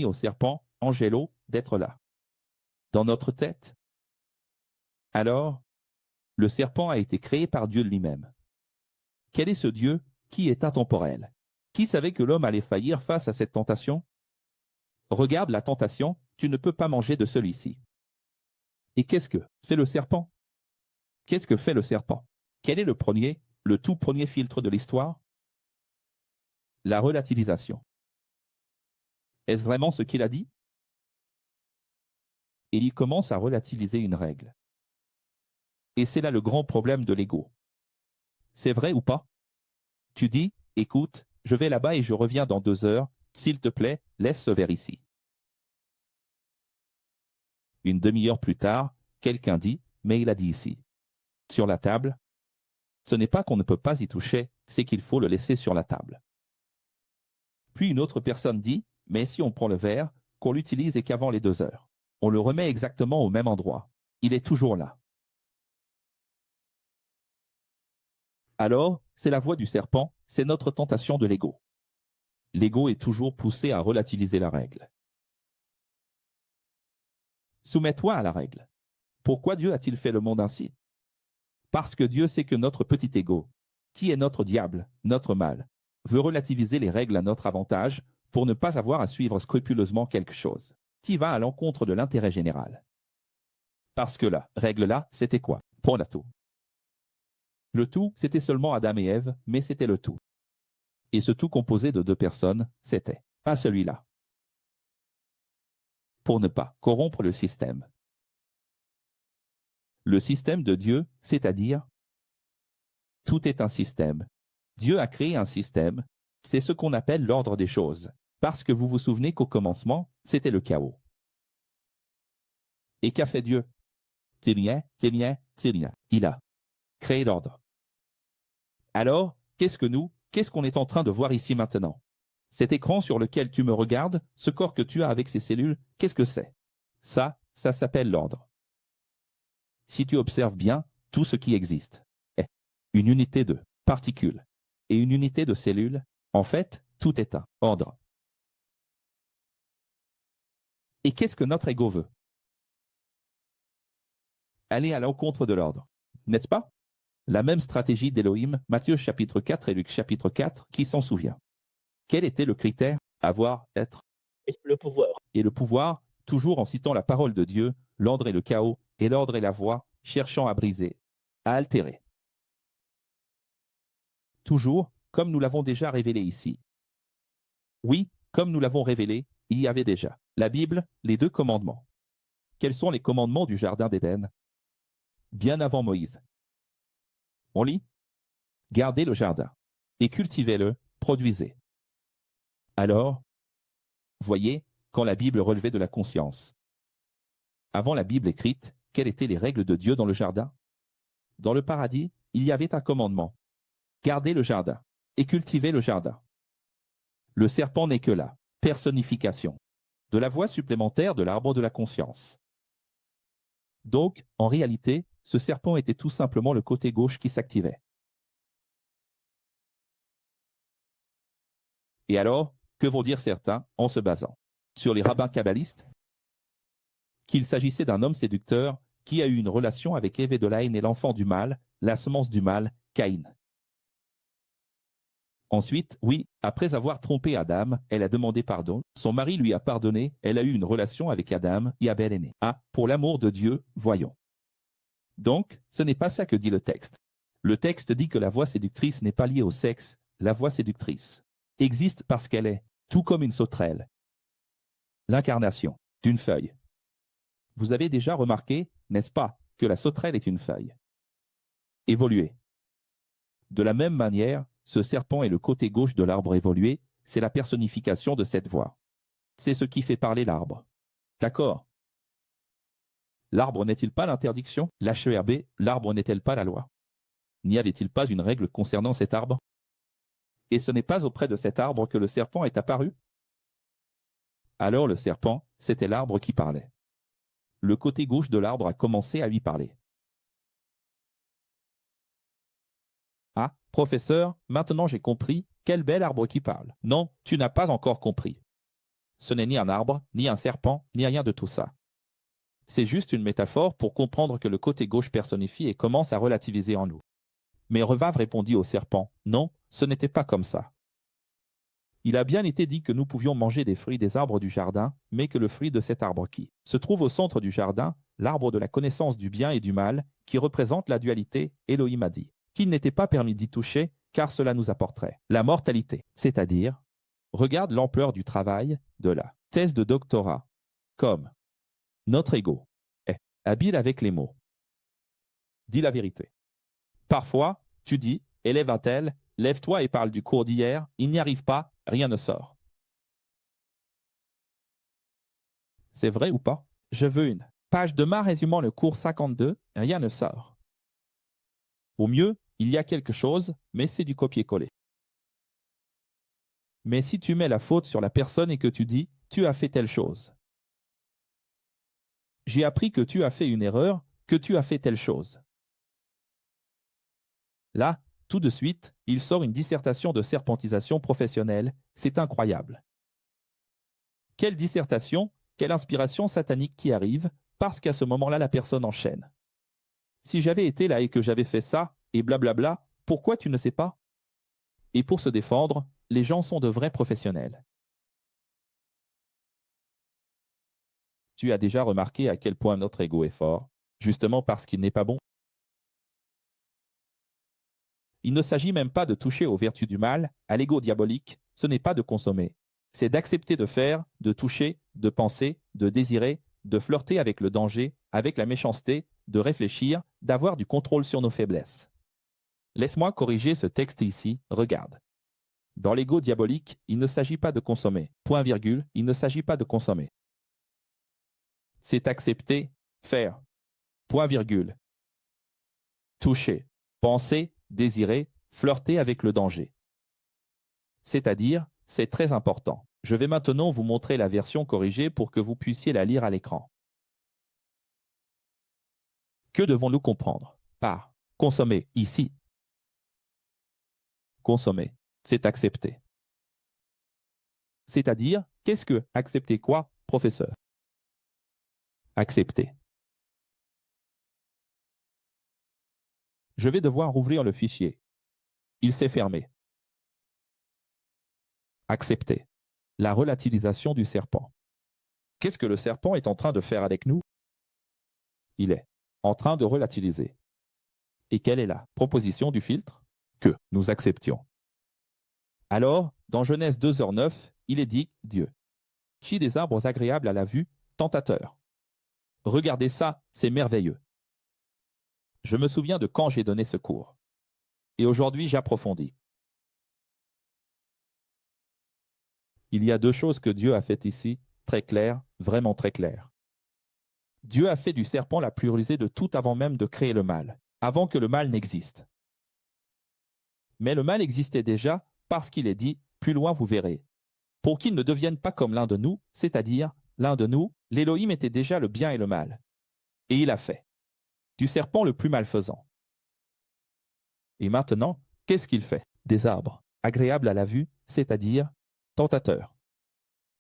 au serpent, Angelo, d'être là, dans notre tête, alors, le serpent a été créé par Dieu lui-même. Quel est ce Dieu qui est intemporel? Qui savait que l'homme allait faillir face à cette tentation? Regarde la tentation, tu ne peux pas manger de celui-ci. Et qu'est-ce que fait le serpent? Qu'est-ce que fait le serpent? Quel est le tout premier filtre de l'histoire? La relativisation. Est-ce vraiment ce qu'il a dit? Et il commence à relativiser une règle. Et c'est là le grand problème de l'ego. C'est vrai ou pas? Tu dis, écoute, je vais là-bas et je reviens dans 2 heures, s'il te plaît, laisse ce verre ici. Une demi-heure plus tard, quelqu'un dit, mais il a dit ici. Sur la table. Ce n'est pas qu'on ne peut pas y toucher, c'est qu'il faut le laisser sur la table. Puis une autre personne dit, mais si on prend le verre, qu'on l'utilise et qu'avant les 2 heures, on le remet exactement au même endroit. Il est toujours là. Alors, c'est la voie du serpent, c'est notre tentation de l'ego. L'ego est toujours poussé à relativiser la règle. Soumets-toi à la règle. Pourquoi Dieu a-t-il fait le monde ainsi? Parce que Dieu sait que notre petit ego, qui est notre diable, notre mal, veut relativiser les règles à notre avantage pour ne pas avoir à suivre scrupuleusement quelque chose qui va à l'encontre de l'intérêt général. Parce que la règle là, c'était quoi? Pour la tout. Le tout, c'était seulement Adam et Ève, mais c'était le tout. Et ce tout composé de 2 personnes, c'était pas celui-là. Pour ne pas corrompre le système. Le système de Dieu, c'est-à-dire, tout est un système. Dieu a créé un système, c'est ce qu'on appelle l'ordre des choses. Parce que vous vous souvenez qu'au commencement, c'était le chaos. Et qu'a fait Dieu? Il a créé l'ordre. Alors, qu'est-ce qu'on est en train de voir ici maintenant? Cet écran sur lequel tu me regardes, ce corps que tu as avec ses cellules, qu'est-ce que c'est? Ça s'appelle l'ordre. Si tu observes bien, tout ce qui existe est une unité de particules et une unité de cellules. En fait, tout est un ordre. Et qu'est-ce que notre ego veut? Aller à l'encontre de l'ordre, n'est-ce pas? La même stratégie d'Élohim, Matthieu chapitre 4 et Luc chapitre 4, qui s'en souvient. Quel était le critère? Avoir, être. Et le pouvoir. Et le pouvoir, toujours en citant la parole de Dieu, l'ordre et le chaos, et l'ordre et la voie, cherchant à briser, à altérer. Toujours, comme nous l'avons déjà révélé ici. Oui, comme nous l'avons révélé, il y avait déjà la Bible, les 2 commandements. Quels sont les commandements du Jardin d'Éden? Bien avant Moïse. On lit: gardez le jardin et cultivez-le, produisez. Alors, voyez, quand la Bible relevait de la conscience. Avant la Bible écrite, quelles étaient les règles de Dieu dans le jardin? Dans le paradis, il y avait un commandement. Gardez le jardin et cultivez le jardin. Le serpent n'est que la personnification de la voie supplémentaire de l'arbre de la conscience. Donc, en réalité, ce serpent était tout simplement le côté gauche qui s'activait. Et alors, que vont dire certains en se basant sur les rabbins kabbalistes? Qu'il s'agissait d'un homme séducteur qui a eu une relation avec Ève de la haine et l'enfant du mal, la semence du mal, Caïn. Ensuite, oui, après avoir trompé Adam, elle a demandé pardon, son mari lui a pardonné, elle a eu une relation avec Adam et Abel est né. Ah, pour l'amour de Dieu, voyons. Donc, ce n'est pas ça que dit le texte. Le texte dit que la voie séductrice n'est pas liée au sexe, la voie séductrice existe parce qu'elle est, tout comme une sauterelle, l'incarnation d'une feuille. Vous avez déjà remarqué, n'est-ce pas, que la sauterelle est une feuille évoluée. De la même manière, ce serpent est le côté gauche de l'arbre évolué, c'est la personnification de cette voie. C'est ce qui fait parler l'arbre. D'accord? L'arbre n'est-il pas l'interdiction? L'HERB, l'arbre n'est-elle pas la loi? N'y avait-il pas une règle concernant cet arbre? Et ce n'est pas auprès de cet arbre que le serpent est apparu? Alors le serpent, c'était l'arbre qui parlait. Le côté gauche de l'arbre a commencé à lui parler. Ah, professeur, maintenant j'ai compris, quel bel arbre qui parle. Non, tu n'as pas encore compris. Ce n'est ni un arbre, ni un serpent, ni rien de tout ça. C'est juste une métaphore pour comprendre que le côté gauche personnifie et commence à relativiser en nous. Mais Revave répondit au serpent, non, ce n'était pas comme ça. Il a bien été dit que nous pouvions manger des fruits des arbres du jardin, mais que le fruit de cet arbre qui se trouve au centre du jardin, l'arbre de la connaissance du bien et du mal, qui représente la dualité, Elohim a dit, qu'il n'était pas permis d'y toucher, car cela nous apporterait la mortalité. C'est-à-dire, regarde l'ampleur du travail de la thèse de doctorat, comme notre ego est habile avec les mots. Dis la vérité. Parfois, tu dis, élève un tel, lève-toi et parle du cours d'hier, il n'y arrive pas, rien ne sort. C'est vrai ou pas? Je veux une page de ma résumant le cours 52, rien ne sort. Au mieux, il y a quelque chose, mais c'est du copier-coller. Mais si tu mets la faute sur la personne et que tu dis, tu as fait telle chose. J'ai appris que tu as fait une erreur, que tu as fait telle chose. Là, tout de suite, il sort une dissertation de serpentisation professionnelle, c'est incroyable. Quelle dissertation, quelle inspiration satanique qui arrive, parce qu'à ce moment-là, la personne enchaîne. Si j'avais été là et que j'avais fait ça, et blablabla, pourquoi tu ne sais pas? Et pour se défendre, les gens sont de vrais professionnels. Tu as déjà remarqué à quel point notre ego est fort, justement parce qu'il n'est pas bon? Il ne s'agit même pas de toucher aux vertus du mal, à l'ego diabolique, ce n'est pas de consommer. C'est d'accepter de faire, de toucher, de penser, de désirer, de flirter avec le danger, avec la méchanceté, de réfléchir, d'avoir du contrôle sur nos faiblesses. Laisse-moi corriger ce texte ici, regarde. Dans l'ego diabolique, il ne s'agit pas de consommer. Point virgule, il ne s'agit pas de consommer. C'est accepter, faire. Point virgule. Toucher, penser, désirer, flirter avec le danger. C'est-à-dire, c'est très important. Je vais maintenant vous montrer la version corrigée pour que vous puissiez la lire à l'écran. Que devons-nous comprendre par consommer ici? Consommer, c'est accepter. C'est-à-dire, qu'est-ce que accepter quoi, professeur? Accepter. Je vais devoir rouvrir le fichier. Il s'est fermé. Accepter. La relativisation du serpent. Qu'est-ce que le serpent est en train de faire avec nous? Il est en train de relativiser. Et quelle est la proposition du filtre? Que nous acceptions. Alors, dans Genèse 2h9, il est dit Dieu. Chie des arbres agréables à la vue, tentateurs. Regardez ça, c'est merveilleux. Je me souviens de quand j'ai donné ce cours. Et aujourd'hui, j'approfondis. Il y a deux choses que Dieu a faites ici, très claires, vraiment très claires. Dieu a fait du serpent la plus rusée de tout avant même de créer le mal, avant que le mal n'existe. Mais le mal existait déjà parce qu'il est dit, plus loin vous verrez. Pour qu'il ne devienne pas comme l'un de nous, c'est-à-dire, l'un de nous, l'Élohim était déjà le bien et le mal. Et il a fait du serpent le plus malfaisant. Et maintenant, qu'est-ce qu'il fait? Des arbres, agréables à la vue, c'est-à-dire tentateurs.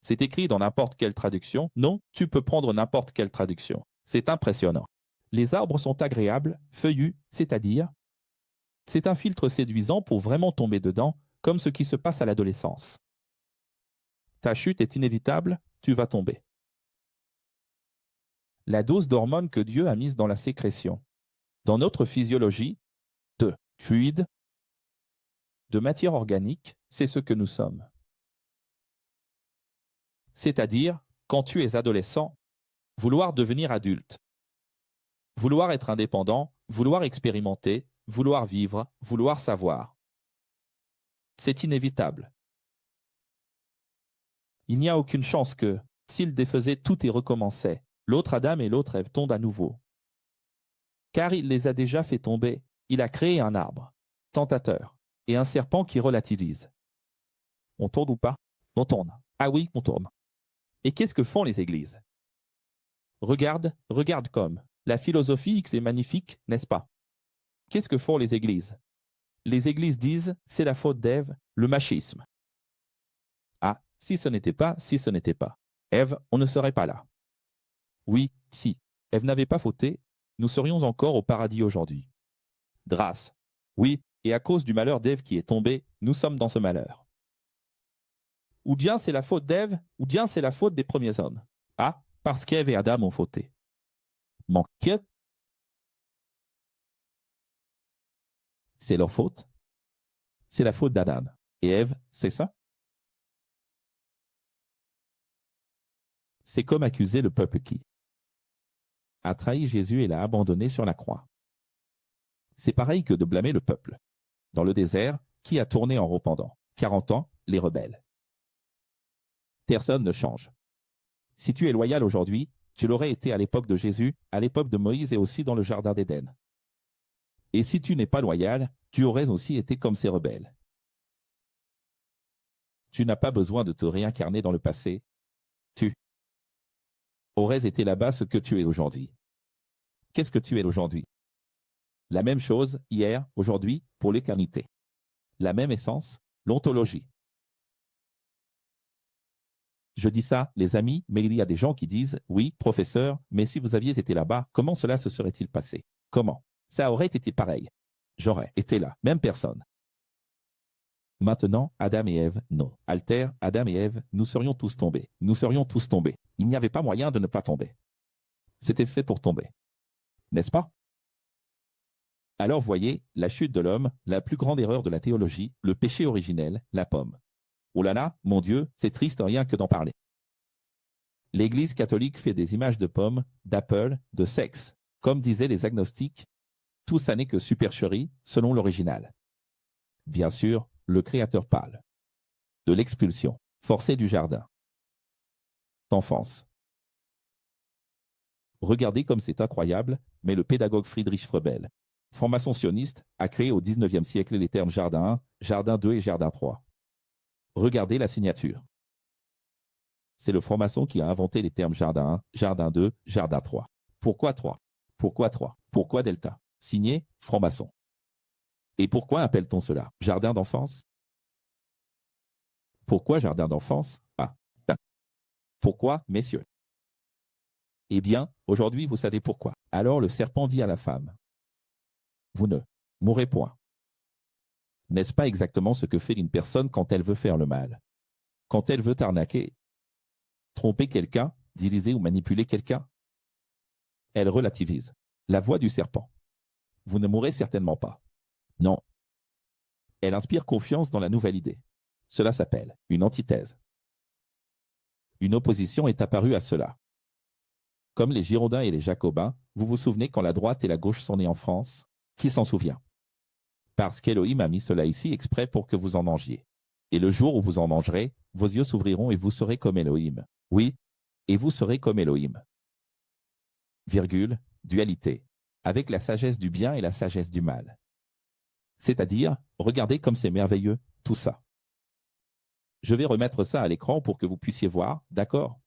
C'est écrit dans n'importe quelle traduction. Non, tu peux prendre n'importe quelle traduction. C'est impressionnant. Les arbres sont agréables, feuillus, c'est-à-dire c'est un filtre séduisant pour vraiment tomber dedans, comme ce qui se passe à l'adolescence. Ta chute est inévitable, tu vas tomber. La dose d'hormones que Dieu a mise dans la sécrétion, dans notre physiologie, de fluide, de matière organique, c'est ce que nous sommes. C'est-à-dire, quand tu es adolescent, vouloir devenir adulte, vouloir être indépendant, vouloir expérimenter, vouloir vivre, vouloir savoir. C'est inévitable. Il n'y a aucune chance que, s'il défaisait tout et recommençait, l'autre Adam et l'autre Ève tombent à nouveau. Car il les a déjà fait tomber, il a créé un arbre, tentateur, et un serpent qui relativise. On tourne ou pas? On tourne. Ah oui, on tourne. Et qu'est-ce que font les églises? Regarde comme. La philosophie X est magnifique, n'est-ce pas? Qu'est-ce que font les églises? Les églises disent, c'est la faute d'Ève, le machisme. Ah, si ce n'était pas. Ève, on ne serait pas là. Oui, si Ève n'avait pas fauté, nous serions encore au paradis aujourd'hui. Grâce. Oui, et à cause du malheur d'Ève qui est tombée, nous sommes dans ce malheur. Ou bien c'est la faute d'Ève, ou bien c'est la faute des premiers hommes. Ah, parce qu'Ève et Adam ont fauté. Manqué. C'est leur faute. C'est la faute d'Adam. Et Ève, c'est ça? C'est comme accuser le peuple qui a trahi Jésus et l'a abandonné sur la croix. C'est pareil que de blâmer le peuple. Dans le désert, qui a tourné en rond pendant 40 ans, les rebelles. Personne ne change. Si tu es loyal aujourd'hui, tu l'aurais été à l'époque de Jésus, à l'époque de Moïse et aussi dans le jardin d'Éden. Et si tu n'es pas loyal, tu aurais aussi été comme ces rebelles. Tu n'as pas besoin de te réincarner dans le passé. Tu aurais été là-bas ce que tu es aujourd'hui. Qu'est-ce que tu es aujourd'hui? La même chose, hier, aujourd'hui, pour l'éternité. La même essence, l'ontologie. Je dis ça, les amis, mais il y a des gens qui disent « Oui, professeur, mais si vous aviez été là-bas, comment cela se serait-il passé? Comment? Ça aurait été pareil. J'aurais été là, même personne. » Maintenant, Adam et Ève, non. Alter, Adam et Ève, nous serions tous tombés. Nous serions tous tombés. Il n'y avait pas moyen de ne pas tomber. C'était fait pour tomber. N'est-ce pas? Alors voyez, la chute de l'homme, la plus grande erreur de la théologie, le péché originel, la pomme. Oh là là, mon Dieu, c'est triste rien que d'en parler. L'Église catholique fait des images de pommes, d'apple, de sexe. Comme disaient les agnostiques, tout ça n'est que supercherie, selon l'original. Bien sûr, le Créateur parle de l'expulsion forcée du jardin d'enfance. Regardez comme c'est incroyable, mais le pédagogue Friedrich Froebel, formation sioniste, a créé au XIXe siècle les termes jardin 1, jardin 2 et jardin 3. Regardez la signature. C'est le franc-maçon qui a inventé les termes jardin 1, jardin 2, jardin 3. Pourquoi 3? Pourquoi 3? Pourquoi delta? Signé, franc-maçon. Et pourquoi appelle-t-on cela jardin d'enfance? Pourquoi jardin d'enfance? Ah. Pourquoi, messieurs? Eh bien, aujourd'hui, vous savez pourquoi. Alors le serpent dit à la femme, vous ne Mourrez point. N'est-ce pas exactement ce que fait une personne quand elle veut faire le mal? Quand elle veut arnaquer, tromper quelqu'un, diviser ou manipuler quelqu'un? Elle relativise. La voix du serpent. Vous ne mourrez certainement pas. Non. Elle inspire confiance dans la nouvelle idée. Cela s'appelle une antithèse. Une opposition est apparue à cela. Comme les Girondins et les Jacobins, vous vous souvenez quand la droite et la gauche sont nées en France? Qui s'en souvient? Parce qu'Élohim a mis cela ici exprès pour que vous en mangiez. Et le jour où vous en mangerez, vos yeux s'ouvriront et vous serez comme Élohim. Oui, et vous serez comme Élohim. Virgule, dualité. Avec la sagesse du bien et la sagesse du mal. C'est-à-dire, regardez comme c'est merveilleux, tout ça. Je vais remettre ça à l'écran pour que vous puissiez voir, d'accord?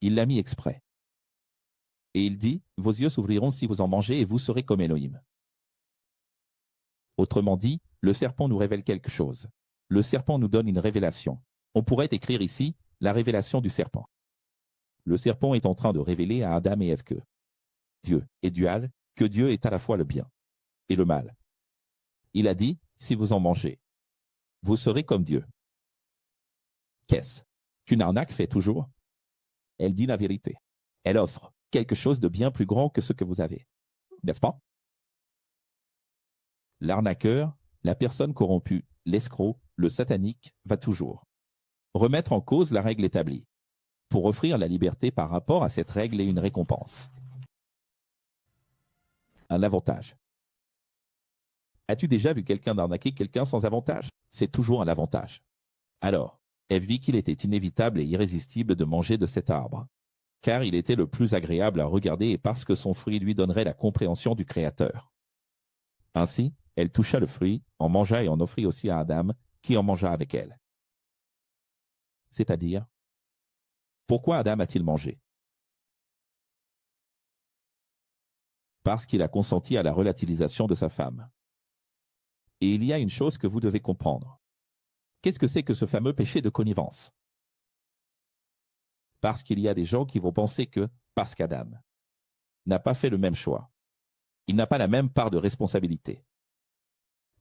Il l'a mis exprès. Et il dit, vos yeux s'ouvriront si vous en mangez et vous serez comme Élohim. Autrement dit, le serpent nous révèle quelque chose. Le serpent nous donne une révélation. On pourrait écrire ici, la révélation du serpent. Le serpent est en train de révéler à Adam et Ève que Dieu est dual, que Dieu est à la fois le bien et le mal. Il a dit, si vous en mangez, vous serez comme Dieu. Qu'est-ce qu'une arnaque fait toujours? Elle dit la vérité. Elle offre quelque chose de bien plus grand que ce que vous avez. N'est-ce pas? L'arnaqueur, la personne corrompue, l'escroc, le satanique, va toujours remettre en cause la règle établie pour offrir la liberté par rapport à cette règle et une récompense. Un avantage. As-tu déjà vu quelqu'un d'arnaquer quelqu'un sans avantage? C'est toujours un avantage. Alors, Ève vit qu'il était inévitable et irrésistible de manger de cet arbre, car il était le plus agréable à regarder et parce que son fruit lui donnerait la compréhension du Créateur. Ainsi, elle toucha le fruit, en mangea et en offrit aussi à Adam, qui en mangea avec elle. C'est-à-dire, pourquoi Adam a-t-il mangé? Parce qu'il a consenti à la relativisation de sa femme. Et il y a une chose que vous devez comprendre. Qu'est-ce que c'est que ce fameux péché de connivence? Parce qu'il y a des gens qui vont penser que, parce qu'Adam n'a pas fait le même choix, il n'a pas la même part de responsabilité.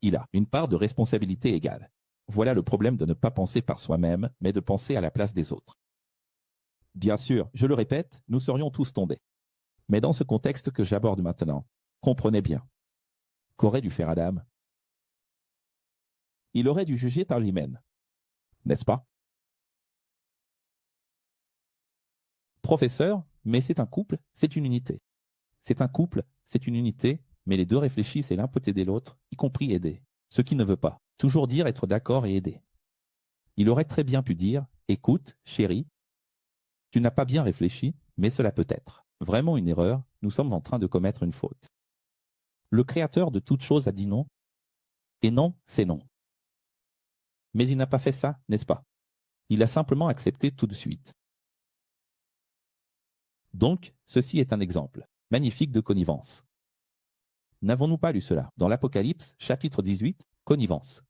Il a une part de responsabilité égale. Voilà le problème de ne pas penser par soi-même, mais de penser à la place des autres. Bien sûr, je le répète, nous serions tous tombés. Mais dans ce contexte que j'aborde maintenant, comprenez bien. Qu'aurait dû faire Adam? Il aurait dû juger par lui-même, n'est-ce pas? Professeur, mais c'est un couple, c'est une unité. C'est un couple, c'est une unité, mais les deux réfléchissent et l'un peut aider l'autre, y compris aider. Ce qui ne veut pas toujours dire être d'accord et aider. Il aurait très bien pu dire, écoute, chérie, tu n'as pas bien réfléchi, mais cela peut être vraiment une erreur, nous sommes en train de commettre une faute. Le Créateur de toutes choses a dit non, et non, c'est non. Mais il n'a pas fait ça, n'est-ce pas? Il a simplement accepté tout de suite. Donc, ceci est un exemple magnifique de connivence. N'avons-nous pas lu cela dans l'Apocalypse, chapitre 18, connivence?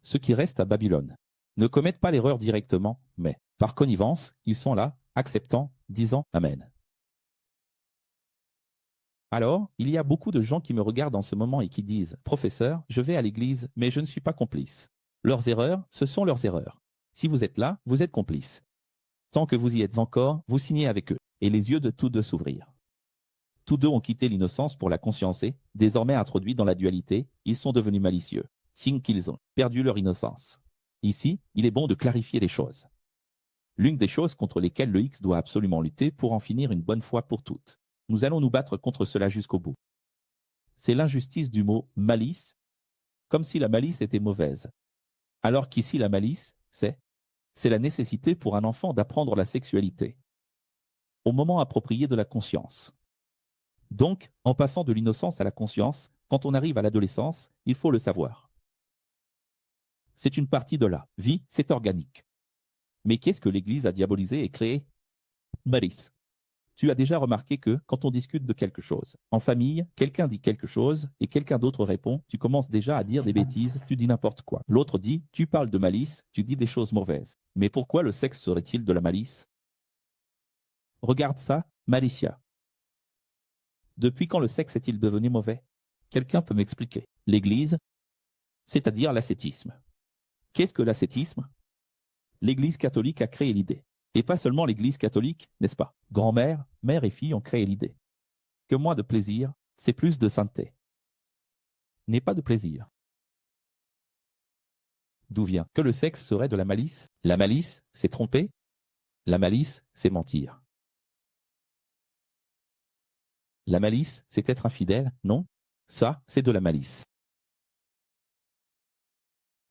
Ceux qui restent à Babylone ne commettent pas l'erreur directement, mais par connivence, ils sont là, acceptant, disant Amen. Alors, il y a beaucoup de gens qui me regardent en ce moment et qui disent « Professeur, je vais à l'église, mais je ne suis pas complice. » Leurs erreurs, ce sont leurs erreurs. Si vous êtes là, vous êtes complice. Tant que vous y êtes encore, vous signez avec eux, et les yeux de tous deux s'ouvrirent. Tous deux ont quitté l'innocence pour la conscience et, désormais introduits dans la dualité, ils sont devenus malicieux, signe qu'ils ont perdu leur innocence. Ici, il est bon de clarifier les choses. L'une des choses contre lesquelles le X doit absolument lutter pour en finir une bonne fois pour toutes. Nous allons nous battre contre cela jusqu'au bout. C'est l'injustice du mot malice, comme si la malice était mauvaise. Alors qu'ici la malice, c'est la nécessité pour un enfant d'apprendre la sexualité au moment approprié de la conscience. Donc, en passant de l'innocence à la conscience, quand on arrive à l'adolescence, il faut le savoir. C'est une partie de la vie, c'est organique. Mais qu'est-ce que l'Église a diabolisé et créé? Malice. Tu as déjà remarqué que, quand on discute de quelque chose, en famille, quelqu'un dit quelque chose et quelqu'un d'autre répond, tu commences déjà à dire des bêtises, tu dis n'importe quoi. L'autre dit, tu parles de malice, tu dis des choses mauvaises. Mais pourquoi le sexe serait-il de la malice? Regarde ça, Malicia. Depuis quand le sexe est-il devenu mauvais? Quelqu'un peut m'expliquer? L'Église, c'est-à-dire l'ascétisme. Qu'est-ce que l'ascétisme? L'Église catholique a créé l'idée. Et pas seulement l'Église catholique, n'est-ce pas? Grand-mère, mère et fille ont créé l'idée. Que moins de plaisir, c'est plus de sainteté. N'est pas de plaisir. D'où vient que le sexe serait de la malice? La malice, c'est tromper. La malice, c'est mentir. La malice, c'est être infidèle, non? Ça, c'est de la malice.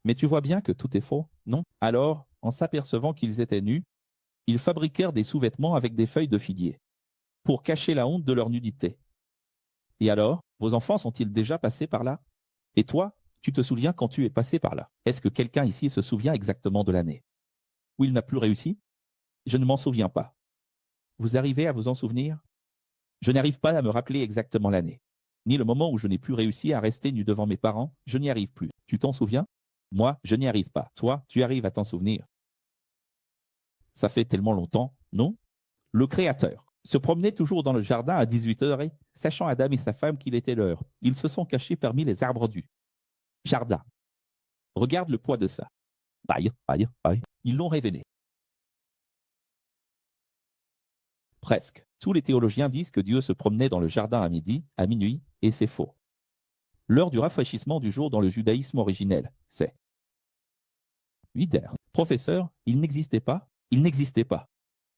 Mais tu vois bien que tout est faux, non? Alors, en s'apercevant qu'ils étaient nus, ils fabriquèrent des sous-vêtements avec des feuilles de figuier, pour cacher la honte de leur nudité. Et alors, vos enfants sont-ils déjà passés par là? Et toi, tu te souviens quand tu es passé par là? Est-ce que quelqu'un ici se souvient exactement de l'année où il n'a plus réussi? Je ne m'en souviens pas. Vous arrivez à vous en souvenir? Je n'arrive pas à me rappeler exactement l'année, ni le moment où je n'ai plus réussi à rester nu devant mes parents, je n'y arrive plus. Tu t'en souviens? Moi, je n'y arrive pas. Toi, tu arrives à t'en souvenir. Ça fait tellement longtemps, non? Le Créateur se promenait toujours dans le jardin à 18h et, sachant Adam et sa femme qu'il était l'heure, ils se sont cachés parmi les arbres du jardin. Regarde le poids de ça. Aïe, aïe, aïe. Ils l'ont révélé. Presque. Tous les théologiens disent que Dieu se promenait dans le jardin à midi, à minuit, et c'est faux. L'heure du rafraîchissement du jour dans le judaïsme originel, c'est 8 heures. Professeur, il n'existait pas.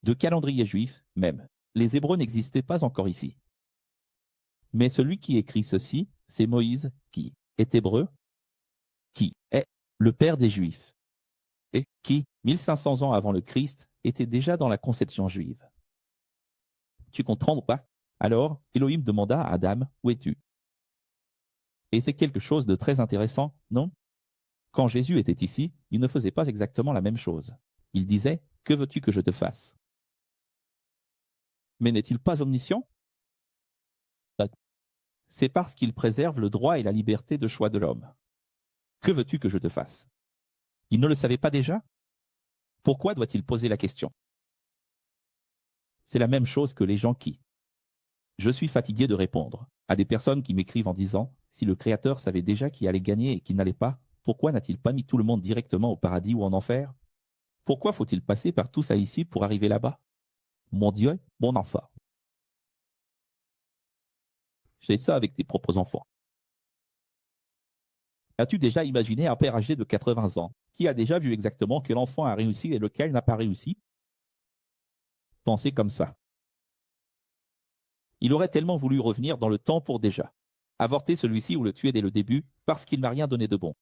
De calendrier juif, même. Les Hébreux n'existaient pas encore ici. Mais celui qui écrit ceci, c'est Moïse, qui est hébreu, qui est le père des Juifs, et qui, 1500 ans avant le Christ, était déjà dans la conception juive. Tu comprends ou pas? Alors, Elohim demanda à Adam, où es-tu? Et c'est quelque chose de très intéressant, non? Quand Jésus était ici, il ne faisait pas exactement la même chose. Il disait, que veux-tu que je te fasse? Mais n'est-il pas omniscient? C'est parce qu'il préserve le droit et la liberté de choix de l'homme. Que veux-tu que je te fasse? Il ne le savait pas déjà? Pourquoi doit-il poser la question? C'est la même chose que les gens qui. Je suis fatigué de répondre à des personnes qui m'écrivent en disant, si le Créateur savait déjà qui allait gagner et qui n'allait pas, pourquoi n'a-t-il pas mis tout le monde directement au paradis ou en enfer? Pourquoi faut-il passer par tout ça ici pour arriver là-bas? Mon Dieu, mon enfant. Fais ça avec tes propres enfants. As-tu déjà imaginé un père âgé de 80 ans qui a déjà vu exactement quel enfant a réussi et lequel n'a pas réussi? Pensez comme ça. Il aurait tellement voulu revenir dans le temps pour déjà avorter celui-ci ou le tuer dès le début parce qu'il n'a rien donné de bon.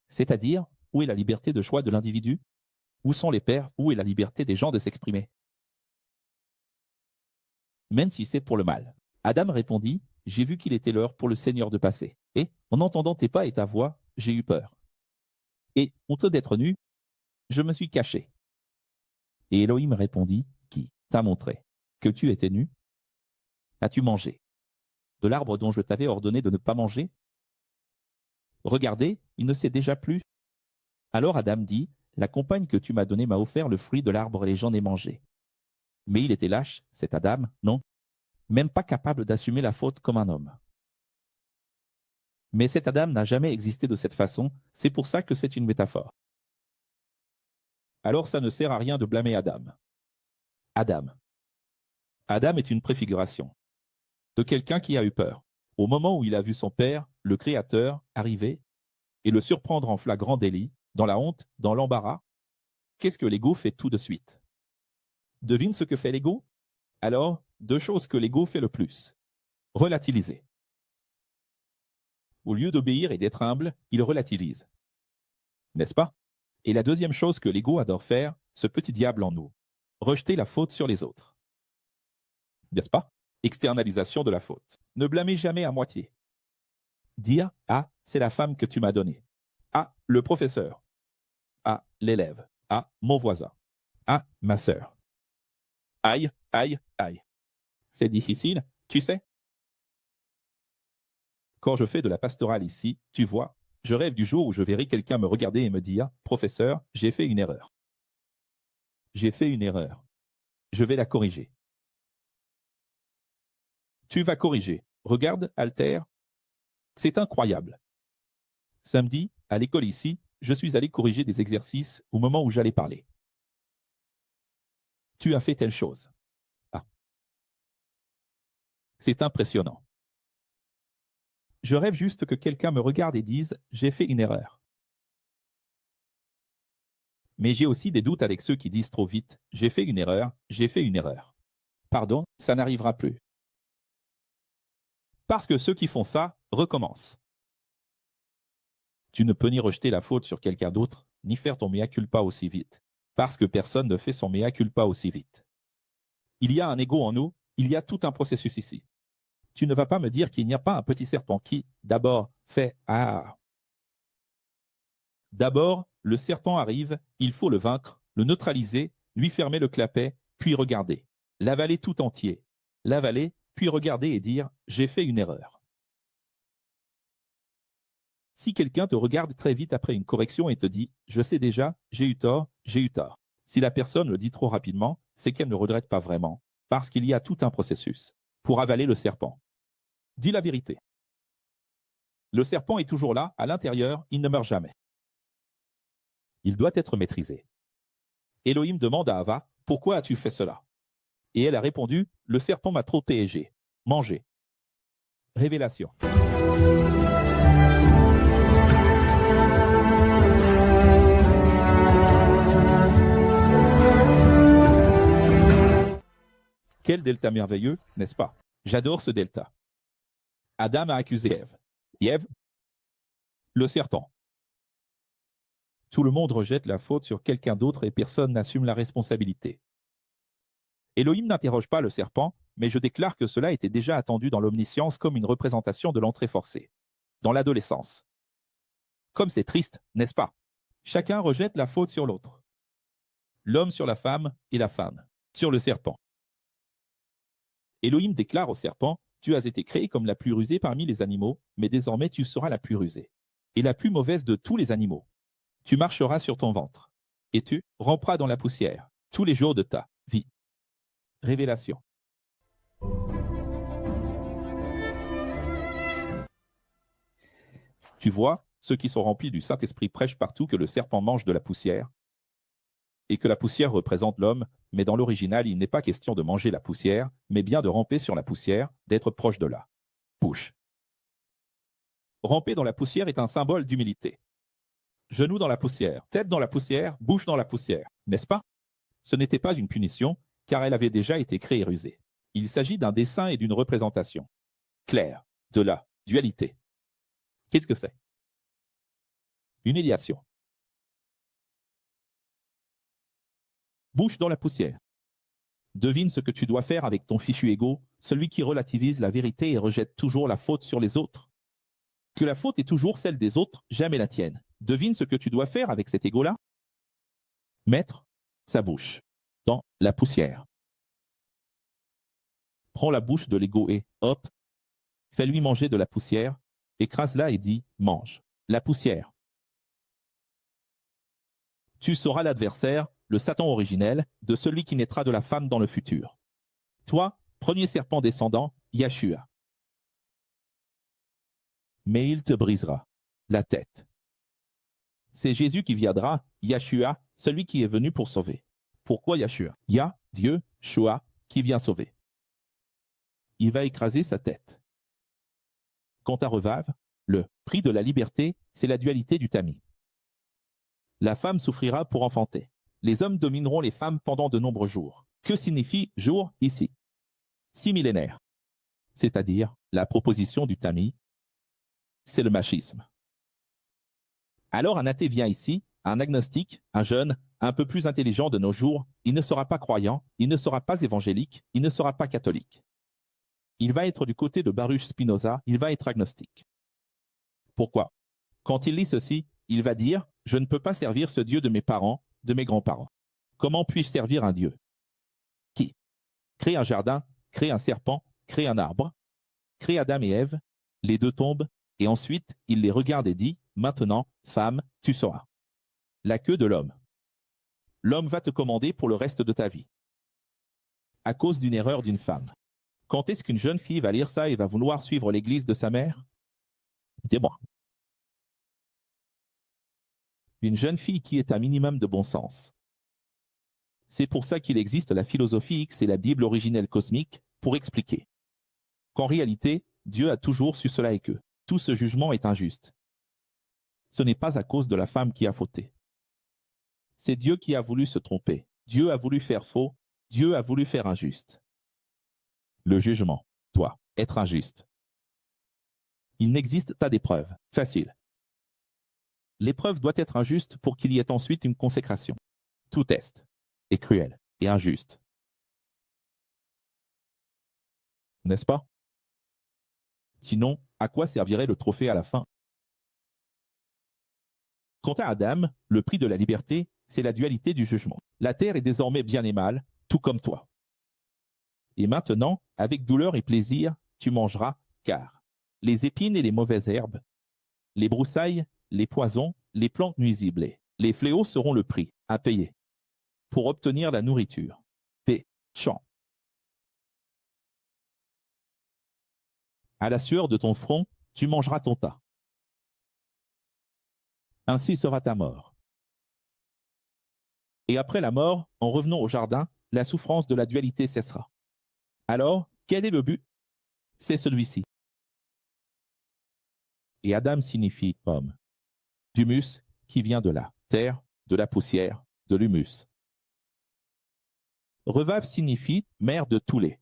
C'est-à-dire, où est la liberté de choix de l'individu? Où sont les pères? Où est la liberté des gens de s'exprimer? Même si c'est pour le mal. Adam répondit, j'ai vu qu'il était l'heure pour le Seigneur de passer. Et, en entendant tes pas et ta voix, j'ai eu peur. Et, honteux d'être nu, je me suis caché. Et Elohim répondit, qui t'a montré que tu étais nu? As-tu mangé de l'arbre dont je t'avais ordonné de ne pas manger? Regardez, il ne sait déjà plus. Alors Adam dit, la compagne que tu m'as donnée m'a offert le fruit de l'arbre et j'en ai mangé. Mais il était lâche, cet Adam, non? Même pas capable d'assumer la faute comme un homme. Mais cet Adam n'a jamais existé de cette façon, c'est pour ça que c'est une métaphore. Alors ça ne sert à rien de blâmer Adam. Adam. Adam est une préfiguration de quelqu'un qui a eu peur. Au moment où il a vu son père, le Créateur, arriver et le surprendre en flagrant délit, dans la honte, dans l'embarras, qu'est-ce que l'ego fait tout de suite? Devine ce que fait l'ego? Alors, deux choses que l'ego fait le plus. Relativiser. Au lieu d'obéir et d'être humble, il relativise. N'est-ce pas? Et la deuxième chose que l'ego adore faire, ce petit diable en nous, rejeter la faute sur les autres. N'est-ce pas? Externalisation de la faute. Ne blâmez jamais à moitié. Dire, ah, c'est la femme que tu m'as donnée. Ah, le professeur. Ah, l'élève. Ah, mon voisin. Ah, ma sœur. Aïe, aïe, aïe. C'est difficile, tu sais? Quand je fais de la pastorale ici, tu vois, je rêve du jour où je verrai quelqu'un me regarder et me dire, professeur, j'ai fait une erreur. J'ai fait une erreur. Je vais la corriger. Tu vas corriger. Regarde, Alter. C'est incroyable. Samedi, à l'école ici, je suis allé corriger des exercices au moment où j'allais parler. Tu as fait telle chose. Ah. C'est impressionnant. Je rêve juste que quelqu'un me regarde et dise « j'ai fait une erreur ». Mais j'ai aussi des doutes avec ceux qui disent trop vite « j'ai fait une erreur, j'ai fait une erreur ». Pardon, ça n'arrivera plus. Parce que ceux qui font ça recommencent. Tu ne peux ni rejeter la faute sur quelqu'un d'autre, ni faire ton mea culpa aussi vite. Parce que personne ne fait son mea culpa aussi vite. Il y a un ego en nous, il y a tout un processus ici. Tu ne vas pas me dire qu'il n'y a pas un petit serpent qui, d'abord, fait « ah ». D'abord, le serpent arrive, il faut le vaincre, le neutraliser, lui fermer le clapet, puis regarder. L'avaler tout entier. L'avaler, puis regarder et dire « j'ai fait une erreur ». Si quelqu'un te regarde très vite après une correction et te dit « je sais déjà, j'ai eu tort, j'ai eu tort ». Si la personne le dit trop rapidement, c'est qu'elle ne regrette pas vraiment, parce qu'il y a tout un processus pour avaler le serpent. Dis la vérité. Le serpent est toujours là, à l'intérieur, il ne meurt jamais. Il doit être maîtrisé. Elohim demande à Hava, « Pourquoi as-tu fait cela ?» Et elle a répondu, « Le serpent m'a trop piégé. Mangé. » Révélation. Quel delta merveilleux, n'est-ce pas? J'adore ce delta. Adam a accusé Ève. Ève, le serpent. Tout le monde rejette la faute sur quelqu'un d'autre et personne n'assume la responsabilité. Elohim n'interroge pas le serpent, mais je déclare que cela était déjà attendu dans l'omniscience comme une représentation de l'entrée forcée. Dans l'adolescence. Comme c'est triste, n'est-ce pas? Chacun rejette la faute sur l'autre. L'homme sur la femme et la femme sur le serpent. Elohim déclare au serpent, « Tu as été créé comme la plus rusée parmi les animaux, mais désormais tu seras la plus rusée. Et la plus mauvaise de tous les animaux. Tu marcheras sur ton ventre. Et tu ramperas dans la poussière, tous les jours de ta vie. » Révélation. Tu vois, ceux qui sont remplis du Saint-Esprit prêchent partout que le serpent mange de la poussière, et que la poussière représente l'homme, mais dans l'original, il n'est pas question de manger la poussière, mais bien de ramper sur la poussière, d'être proche de la bouche. Ramper dans la poussière est un symbole d'humilité. Genoux dans la poussière, tête dans la poussière, bouche dans la poussière, n'est-ce pas? Ce n'était pas une punition, car elle avait déjà été créée et rusée. Il s'agit d'un dessin et d'une représentation claire de la dualité. Qu'est-ce que c'est? Une humiliation. Bouche dans la poussière. Devine ce que tu dois faire avec ton fichu ego, celui qui relativise la vérité et rejette toujours la faute sur les autres. Que la faute est toujours celle des autres, jamais la tienne. Devine ce que tu dois faire avec cet ego-là. Mettre sa bouche dans la poussière. Prends la bouche de l'ego et, hop, fais-lui manger de la poussière, écrase-la et dis, mange. La poussière. Tu seras l'adversaire, le Satan originel, de celui qui naîtra de la femme dans le futur. Toi, premier serpent descendant, Yeshua. Mais il te brisera la tête. C'est Jésus qui viendra, Yeshua, celui qui est venu pour sauver. Pourquoi Yeshua? Yah, Dieu, Shua, qui vient sauver. Il va écraser sa tête. Quant à Revav, le prix de la liberté, c'est la dualité du tamis. La femme souffrira pour enfanter. Les hommes domineront les femmes pendant de nombreux jours. Que signifie jour ici? 6 millénaires. C'est-à-dire la proposition du tamis, c'est le machisme. Alors un athée vient ici, un agnostique, un jeune, un peu plus intelligent de nos jours, il ne sera pas croyant, il ne sera pas évangélique, il ne sera pas catholique. Il va être du côté de Baruch Spinoza, il va être agnostique. Pourquoi? Quand il lit ceci, il va dire « Je ne peux pas servir ce Dieu de mes parents, de mes grands-parents. Comment puis-je servir un Dieu? Qui crée un jardin, crée un serpent, crée un arbre, crée Adam et Ève, les deux tombent, et ensuite il les regarde et dit « Maintenant, femme, tu seras la queue de l'homme. L'homme va te commander pour le reste de ta vie. À cause d'une erreur d'une femme. Quand est-ce qu'une jeune fille va lire ça et va vouloir suivre l'église de sa mère? Dis-moi. Une jeune fille qui est un minimum de bon sens. C'est pour ça qu'il existe la philosophie X et la Bible originelle cosmique pour expliquer qu'en réalité, Dieu a toujours su cela et que tout ce jugement est injuste. Ce n'est pas à cause de la femme qui a fauté. C'est Dieu qui a voulu se tromper. Dieu a voulu faire faux. Dieu a voulu faire injuste. Le jugement, toi, être injuste. Il n'existe pas d'épreuve. Facile. L'épreuve doit être injuste pour qu'il y ait ensuite une consécration. Tout test est cruel et injuste. N'est-ce pas? Sinon, à quoi servirait le trophée à la fin? Quant à Adam, le prix de la liberté, c'est la dualité du jugement. La terre est désormais bien et mal, tout comme toi. Et maintenant, avec douleur et plaisir, tu mangeras, car les épines et les mauvaises herbes, les broussailles, les poisons, les plantes nuisibles et les fléaux seront le prix à payer pour obtenir la nourriture. P. Chant. À la sueur de ton front, tu mangeras ton tas. Ainsi sera ta mort. Et après la mort, en revenant au jardin, la souffrance de la dualité cessera. Alors, quel est le but? C'est celui-ci. Et Adam signifie homme. D'humus, qui vient de la terre, de la poussière, de l'humus. Revav signifie mère de tous les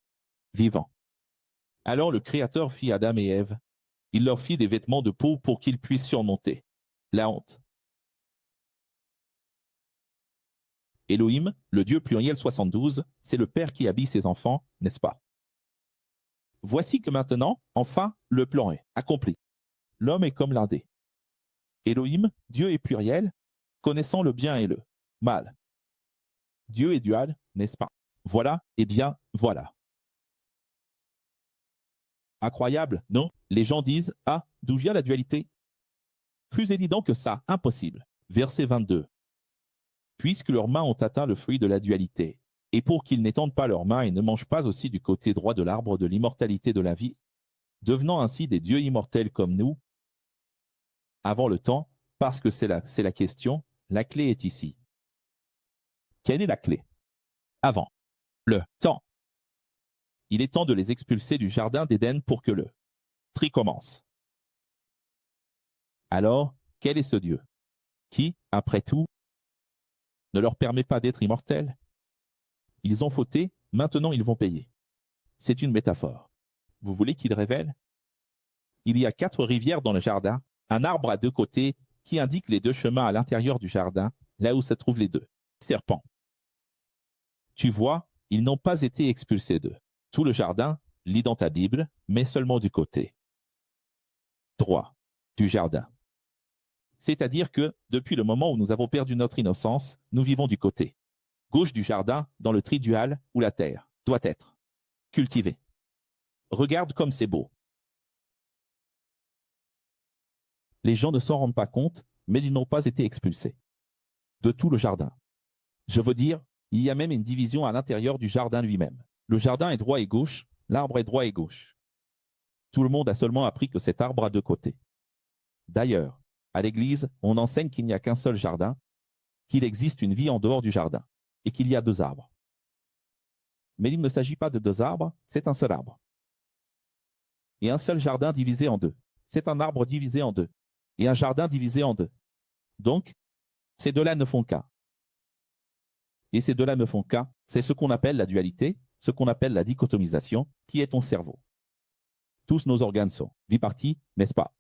vivants. Alors le Créateur fit Adam et Ève. Il leur fit des vêtements de peau pour qu'ils puissent surmonter la honte. Elohim, le Dieu pluriel 72, c'est le Père qui habille ses enfants, n'est-ce pas? Voici que maintenant, enfin, le plan est accompli. L'homme est comme l'un des. Elohim, Dieu est pluriel, connaissant le bien et le mal. Dieu est dual, n'est-ce pas? Voilà, et bien, voilà. Incroyable, non? Les gens disent, ah, d'où vient la dualité? Plus évident que ça, impossible. Verset 22. Puisque leurs mains ont atteint le fruit de la dualité, et pour qu'ils n'étendent pas leurs mains et ne mangent pas aussi du côté droit de l'arbre de l'immortalité de la vie, devenant ainsi des dieux immortels comme nous, avant le temps, parce que c'est la question, la clé est ici. Quelle est la clé? Avant le temps. Il est temps de les expulser du jardin d'Éden pour que le tri commence. Alors, quel est ce Dieu qui, après tout, ne leur permet pas d'être immortels? Ils ont fauté, maintenant ils vont payer. C'est une métaphore. Vous voulez qu'il révèle? Il y a 4 rivières dans le jardin, un arbre à 2 côtés qui indique les 2 chemins à l'intérieur du jardin, là où se trouvent les 2 serpents. Tu vois, ils n'ont pas été expulsés d'eux. Tout le jardin, lis dans ta Bible, mais seulement du côté droit du jardin. C'est-à-dire que, depuis le moment où nous avons perdu notre innocence, nous vivons du côté gauche du jardin, dans le tridual, où la terre doit être cultivée. Regarde comme c'est beau. Les gens ne s'en rendent pas compte, mais ils n'ont pas été expulsés de tout le jardin. Je veux dire, il y a même une division à l'intérieur du jardin lui-même. Le jardin est droit et gauche, l'arbre est droit et gauche. Tout le monde a seulement appris que cet arbre a 2 côtés. D'ailleurs, à l'église, on enseigne qu'il n'y a qu'un seul jardin, qu'il existe une vie en dehors du jardin, et qu'il y a 2 arbres. Mais il ne s'agit pas de 2 arbres, c'est un seul arbre. Et un seul jardin divisé en 2. C'est un arbre divisé en 2. Et un jardin divisé en 2. Donc, ces 2-là ne font qu'un. Et ces 2-là ne font qu'un. C'est ce qu'on appelle la dualité, ce qu'on appelle la dichotomisation, qui est ton cerveau. Tous nos organes sont bipartis, n'est-ce pas?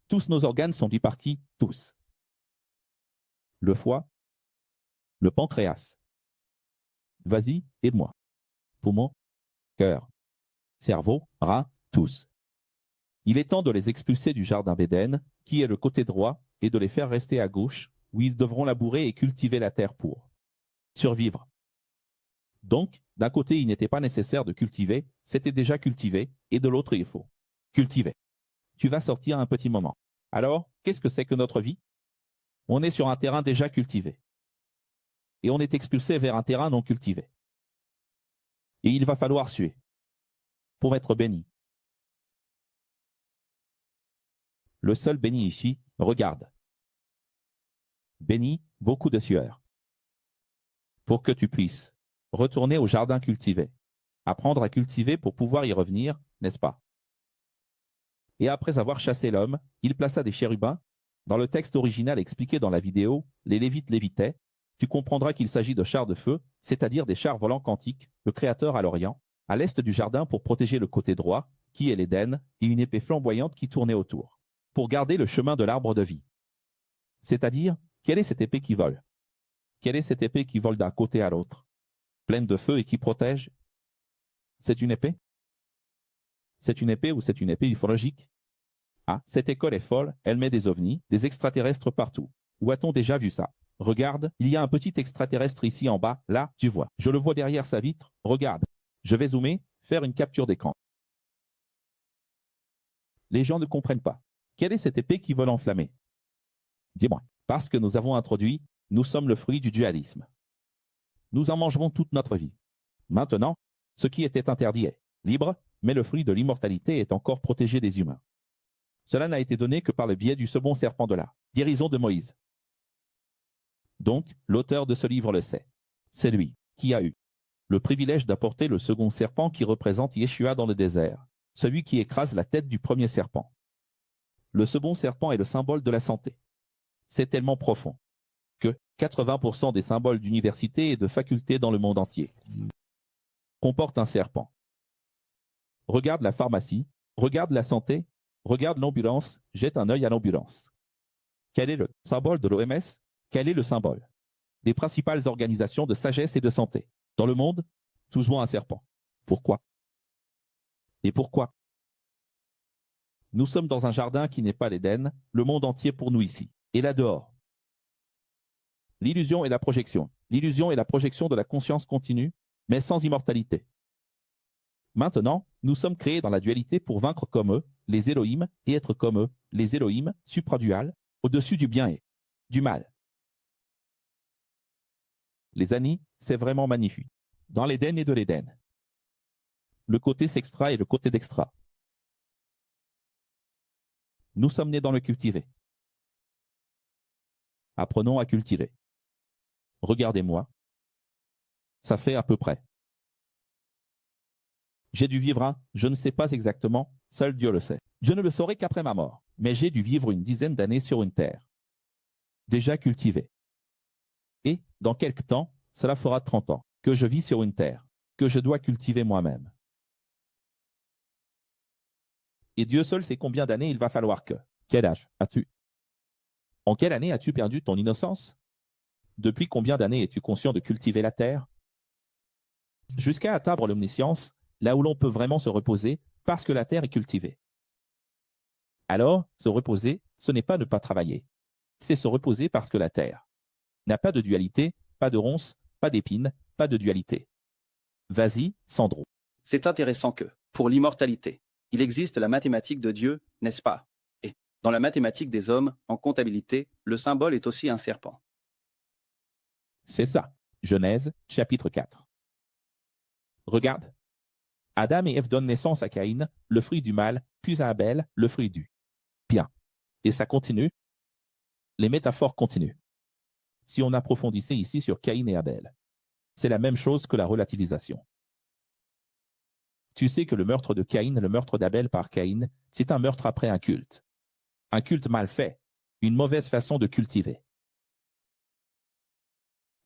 Tous nos organes sont bipartis, tous. Le foie, le pancréas. Vas-y, aide-moi. Poumon, cœur, cerveau, rein, tous. Il est temps de les expulser du jardin d'Éden, qui est le côté droit, et de les faire rester à gauche, où ils devront labourer et cultiver la terre pour survivre. Donc, d'un côté, il n'était pas nécessaire de cultiver, c'était déjà cultivé, et de l'autre, il faut cultiver. Tu vas sortir un petit moment. Alors, qu'est-ce que c'est que notre vie? On est sur un terrain déjà cultivé. Et on est expulsé vers un terrain non cultivé. Et il va falloir suer. pour être béni. Le seul béni ici, regarde. Béni, beaucoup de sueur. Pour que tu puisses retourner au jardin cultivé. Apprendre à cultiver pour pouvoir y revenir, n'est-ce pas? Et après avoir chassé l'homme, il plaça des chérubins. Dans le texte original expliqué dans la vidéo, les Lévites lévitaient. Tu comprendras qu'il s'agit de chars de feu, c'est-à-dire des chars volants quantiques, le Créateur à l'Orient, à l'est du jardin pour protéger le côté droit, qui est l'Éden, et une épée flamboyante qui tournait autour, pour garder le chemin de l'arbre de vie. C'est-à-dire, quelle est cette épée qui vole? Quelle est cette épée qui vole d'un côté à l'autre, pleine de feu et qui protège? C'est une épée? C'est une épée ou c'est une épée ufologique? Ah, cette école est folle, elle met des ovnis, des extraterrestres partout. Où a-t-on déjà vu ça? Regarde, il y a un petit extraterrestre ici en bas, là, tu vois. Je le vois derrière sa vitre, regarde. Je vais zoomer, faire une capture d'écran. Les gens ne comprennent pas. Quelle est cette épée qui vole enflammée? Dis-moi. Parce que nous avons introduit, nous sommes le fruit du dualisme. Nous en mangerons toute notre vie. Maintenant, ce qui était interdit est libre, mais le fruit de l'immortalité est encore protégé des humains. Cela n'a été donné que par le biais du second serpent de la guérison de Moïse. Donc, l'auteur de ce livre le sait. C'est lui qui a eu le privilège d'apporter le second serpent qui représente Yeshua dans le désert, celui qui écrase la tête du premier serpent. Le second serpent est le symbole de la santé. C'est tellement profond que 80% des symboles d'université et de faculté dans le monde entier comportent un serpent. Regarde la pharmacie, regarde la santé, regarde l'ambulance, jette un œil à l'ambulance. Quel est le symbole de l'OMS? Quel est le symbole des principales organisations de sagesse et de santé dans le monde? Toujours un serpent. Pourquoi? Et pourquoi? Nous sommes dans un jardin qui n'est pas l'Éden, le monde entier pour nous ici, et là dehors. L'illusion et la projection. L'illusion et la projection de la conscience continue, mais sans immortalité. Maintenant, nous sommes créés dans la dualité pour vaincre comme eux, les Elohim, et être comme eux, les Elohim, supradual, au-dessus du bien et du mal. Les amis, c'est vraiment magnifique. Dans l'Éden et de l'Éden. Le côté s'extra et le côté d'extra. Nous sommes nés dans le cultivé. Apprenons à cultiver. Regardez-moi. Ça fait à peu près. J'ai dû vivre je ne sais pas exactement, seul Dieu le sait. Je ne le saurai qu'après ma mort, mais j'ai dû vivre une dizaine d'années sur une terre. Déjà cultivée. Et, dans quelque temps, cela fera 30 ans, que je vis sur une terre, que je dois cultiver moi-même. Et Dieu seul sait combien d'années il va falloir que. Quel âge as-tu? En quelle année as-tu perdu ton innocence? Depuis combien d'années es-tu conscient de cultiver la terre? Jusqu'à atteindre l'omniscience, là où l'on peut vraiment se reposer, parce que la terre est cultivée. Alors, se reposer, ce n'est pas ne pas travailler. C'est se reposer parce que la terre n'a pas de dualité, pas de ronces, pas d'épines, pas de dualité. Vas-y, Sandro. C'est intéressant que, pour l'immortalité, il existe la mathématique de Dieu, n'est-ce pas? Et, dans la mathématique des hommes, en comptabilité, le symbole est aussi un serpent. C'est ça. Genèse, chapitre 4. Regarde. Adam et Ève donnent naissance à Caïn, le fruit du mal, puis à Abel, le fruit du bien. Et ça continue. Les métaphores continuent. Si on approfondissait ici sur Caïn et Abel, c'est la même chose que la relativisation. Tu sais que le meurtre de Caïn, le meurtre d'Abel par Caïn, c'est un meurtre après un culte. Un culte mal fait, une mauvaise façon de cultiver.